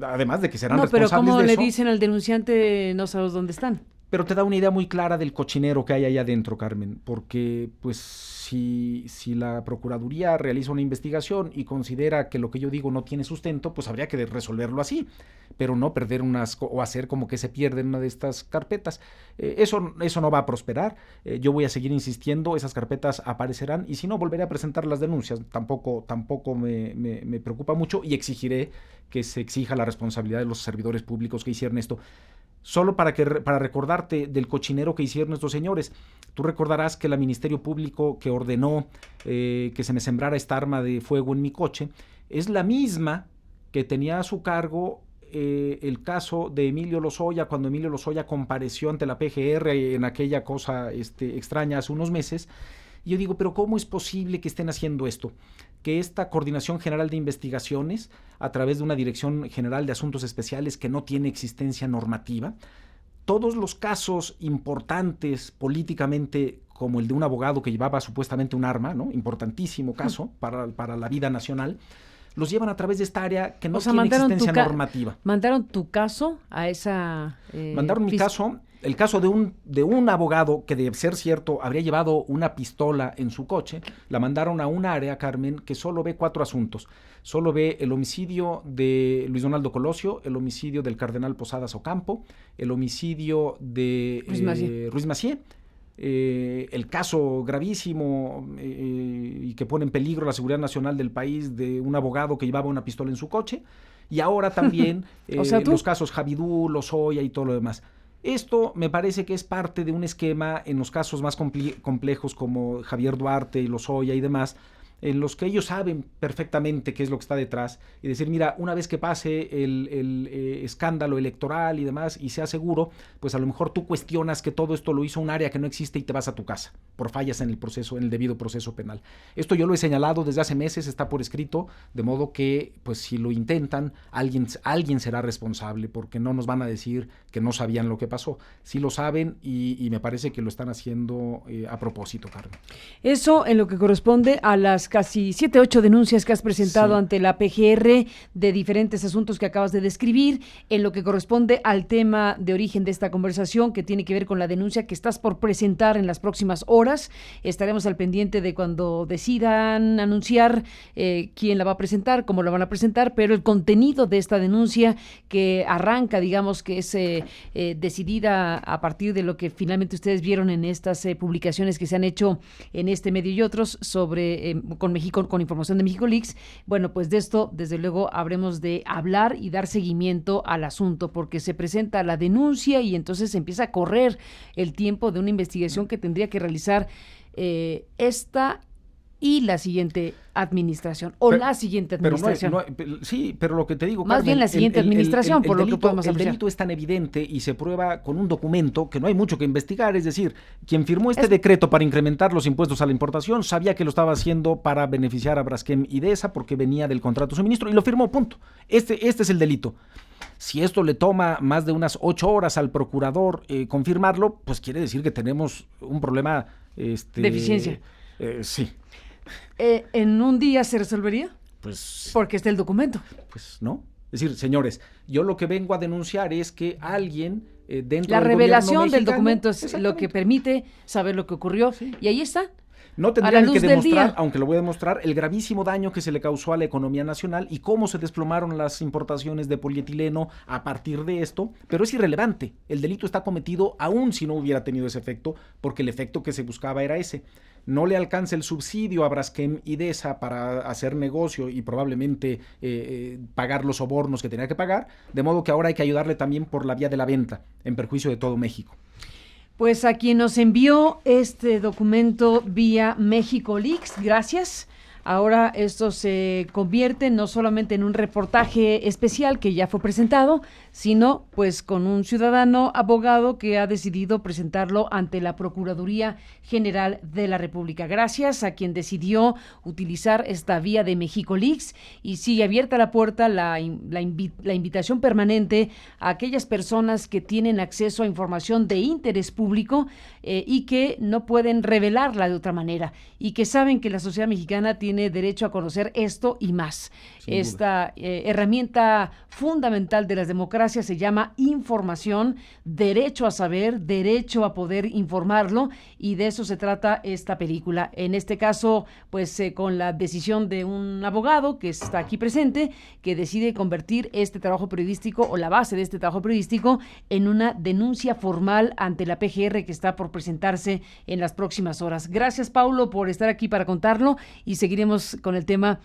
Además de que serán responsables de eso. No, pero ¿cómo le dicen al denunciante no sabes dónde están? Pero te da una idea muy clara del cochinero que hay ahí adentro, Carmen, porque pues si la Procuraduría realiza una investigación y considera que lo que yo digo no tiene sustento, pues habría que resolverlo así, pero no perder o hacer como que se pierde una de estas carpetas. Eso no va a prosperar. Yo voy a seguir insistiendo, esas carpetas aparecerán y si no, volveré a presentar las denuncias. Tampoco me preocupa mucho y exigiré que se exija la responsabilidad de los servidores públicos que hicieron esto. Solo para recordarte del cochinero que hicieron estos señores. Tú recordarás que el Ministerio Público que ordenó que se me sembrara esta arma de fuego en mi coche es la misma que tenía a su cargo el caso de Emilio Lozoya, cuando Emilio Lozoya compareció ante la PGR en aquella cosa extraña hace unos meses. Y yo digo, pero ¿cómo es posible que estén haciendo esto? Que esta Coordinación General de Investigaciones, a través de una Dirección General de Asuntos Especiales que no tiene existencia normativa, todos los casos importantes políticamente, como el de un abogado que llevaba supuestamente un arma, ¿no? Importantísimo caso para la vida nacional, los llevan a través de esta área que no tiene existencia normativa. ¿Mandaron tu caso a esa...? Mandaron mi caso... El caso de un abogado que, de ser cierto, habría llevado una pistola en su coche, la mandaron a un área, Carmen, que solo ve 4 asuntos. Solo ve el homicidio de Luis Donaldo Colosio, el homicidio del cardenal Posadas Ocampo, el homicidio de Ruiz Massieu, el caso gravísimo y que pone en peligro la seguridad nacional del país de un abogado que llevaba una pistola en su coche, y ahora también los casos Javidú, Lozoya y todo lo demás. Esto me parece que es parte de un esquema en los casos más complejos como Javier Duarte y Lozoya y demás, en los que ellos saben perfectamente qué es lo que está detrás y decir, mira, una vez que pase el escándalo electoral y demás y sea seguro, pues a lo mejor tú cuestionas que todo esto lo hizo un área que no existe y te vas a tu casa por fallas en el proceso, en el debido proceso penal. Esto yo lo he señalado desde hace meses, está por escrito, de modo que pues si lo intentan, alguien será responsable, porque no nos van a decir que no sabían lo que pasó. Sí lo saben y me parece que lo están haciendo a propósito, Carmen. Eso en lo que corresponde a las casi 7, 8 denuncias que has presentado ante la PGR de diferentes asuntos que acabas de describir, en lo que corresponde al tema de origen de esta conversación, que tiene que ver con la denuncia que estás por presentar en las próximas horas. Estaremos al pendiente de cuando decidan anunciar quién la va a presentar, cómo la van a presentar, pero el contenido de esta denuncia que arranca, digamos, que es decidida a partir de lo que finalmente ustedes vieron en estas publicaciones que se han hecho en este medio y otros sobre con información de México Leaks. Bueno, pues de esto desde luego habremos de hablar y dar seguimiento al asunto, porque se presenta la denuncia y entonces empieza a correr el tiempo de una investigación que tendría que realizar esta y la siguiente administración, la siguiente administración. Sí, pero lo que te digo, más Carmen, bien la siguiente administración, por delito, lo que podemos el apreciar. delito es tan evidente y se prueba con un documento que no hay mucho que investigar, es decir, quien firmó este decreto para incrementar los impuestos a la importación sabía que lo estaba haciendo para beneficiar a Braskem y Idesa porque venía del contrato de suministro y lo firmó, punto. Este es el delito. Si esto le toma más de unas 8 horas al procurador confirmarlo, pues quiere decir que tenemos un problema de eficiencia. Sí. ¿En un día se resolvería? Pues porque está el documento. Pues no. Es decir, señores, yo lo que vengo a denunciar es que alguien dentro la del revelación gobierno del documento es lo que permite saber lo que ocurrió. Sí. Y ahí está. No tendrían que demostrar, aunque lo voy a demostrar, el gravísimo daño que se le causó a la economía nacional y cómo se desplomaron las importaciones de polietileno a partir de esto, pero es irrelevante. El delito está cometido aún si no hubiera tenido ese efecto, porque el efecto que se buscaba era ese. No le alcanza el subsidio a Braskem Idesa para hacer negocio y probablemente pagar los sobornos que tenía que pagar, de modo que ahora hay que ayudarle también por la vía de la venta, en perjuicio de todo México. Pues a quien nos envió este documento vía México Leaks, gracias. Ahora esto se convierte no solamente en un reportaje especial que ya fue presentado, sino pues con un ciudadano abogado que ha decidido presentarlo ante la Procuraduría General de la República. Gracias a quien decidió utilizar esta vía de México Leaks, y sigue abierta la puerta, la invitación permanente a aquellas personas que tienen acceso a información de interés público y que no pueden revelarla de otra manera, y que saben que la sociedad mexicana tiene derecho a conocer esto y más. Esta herramienta fundamental de las democracias se llama información, derecho a saber, derecho a poder informarlo, y de eso se trata esta película. En este caso, pues con la decisión de un abogado que está aquí presente, que decide convertir este trabajo periodístico o la base de este trabajo periodístico en una denuncia formal ante la PGR que está por presentarse en las próximas horas. Gracias, Paulo, por estar aquí para contarlo, y seguiremos con el tema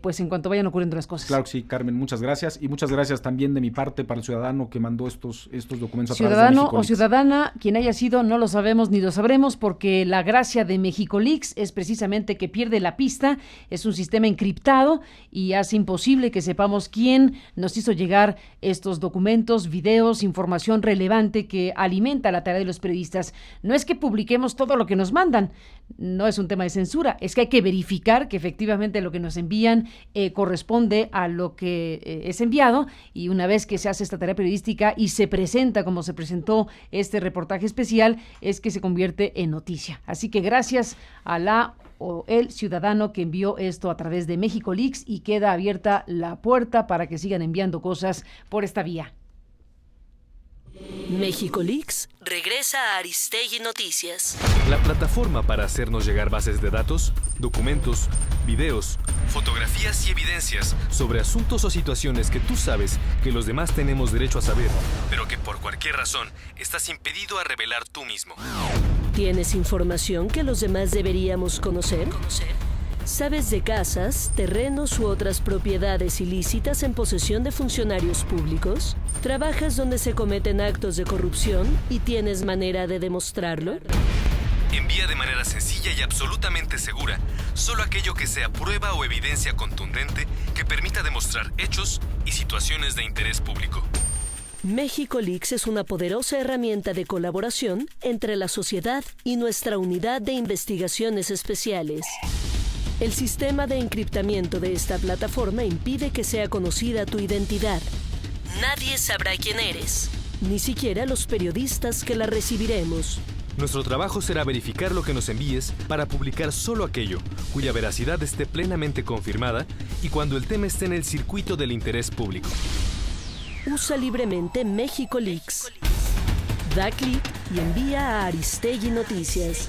pues en cuanto vayan ocurriendo las cosas. Claro que sí, Carmen, muchas gracias, y muchas gracias también de mi parte para el ciudadano que mandó estos documentos a través de Ciudadano México o Leaks. ciudadana, quien haya sido, no lo sabemos ni lo sabremos, porque la gracia de México Leaks es precisamente que pierde la pista, es un sistema encriptado y hace imposible que sepamos quién nos hizo llegar estos documentos, videos, información relevante que alimenta la tarea de los periodistas. No es que publiquemos todo lo que nos mandan, no es un tema de censura, es que hay que verificar que efectivamente lo que nos envían corresponde a lo que es enviado, y una vez que se hace esta tarea periodística y se presenta como se presentó este reportaje especial, es que se convierte en noticia. Así que gracias a la o el ciudadano que envió esto a través de México Leaks, y queda abierta la puerta para que sigan enviando cosas por esta vía. México Leaks regresa a Aristegui Noticias. La plataforma para hacernos llegar bases de datos, documentos, videos, fotografías y evidencias sobre asuntos o situaciones que tú sabes que los demás tenemos derecho a saber, pero que por cualquier razón estás impedido a revelar tú mismo. ¿Tienes información que los demás deberíamos conocer? ¿Sabes de casas, terrenos u otras propiedades ilícitas en posesión de funcionarios públicos? ¿Trabajas donde se cometen actos de corrupción y tienes manera de demostrarlo? Envía de manera sencilla y absolutamente segura solo aquello que sea prueba o evidencia contundente que permita demostrar hechos y situaciones de interés público. México Leaks es una poderosa herramienta de colaboración entre la sociedad y nuestra unidad de investigaciones especiales. El sistema de encriptamiento de esta plataforma impide que sea conocida tu identidad. Nadie sabrá quién eres, ni siquiera los periodistas que la recibiremos. Nuestro trabajo será verificar lo que nos envíes para publicar solo aquello cuya veracidad esté plenamente confirmada y cuando el tema esté en el circuito del interés público. Usa libremente México Leaks. Da clic y envía a Aristegui Noticias.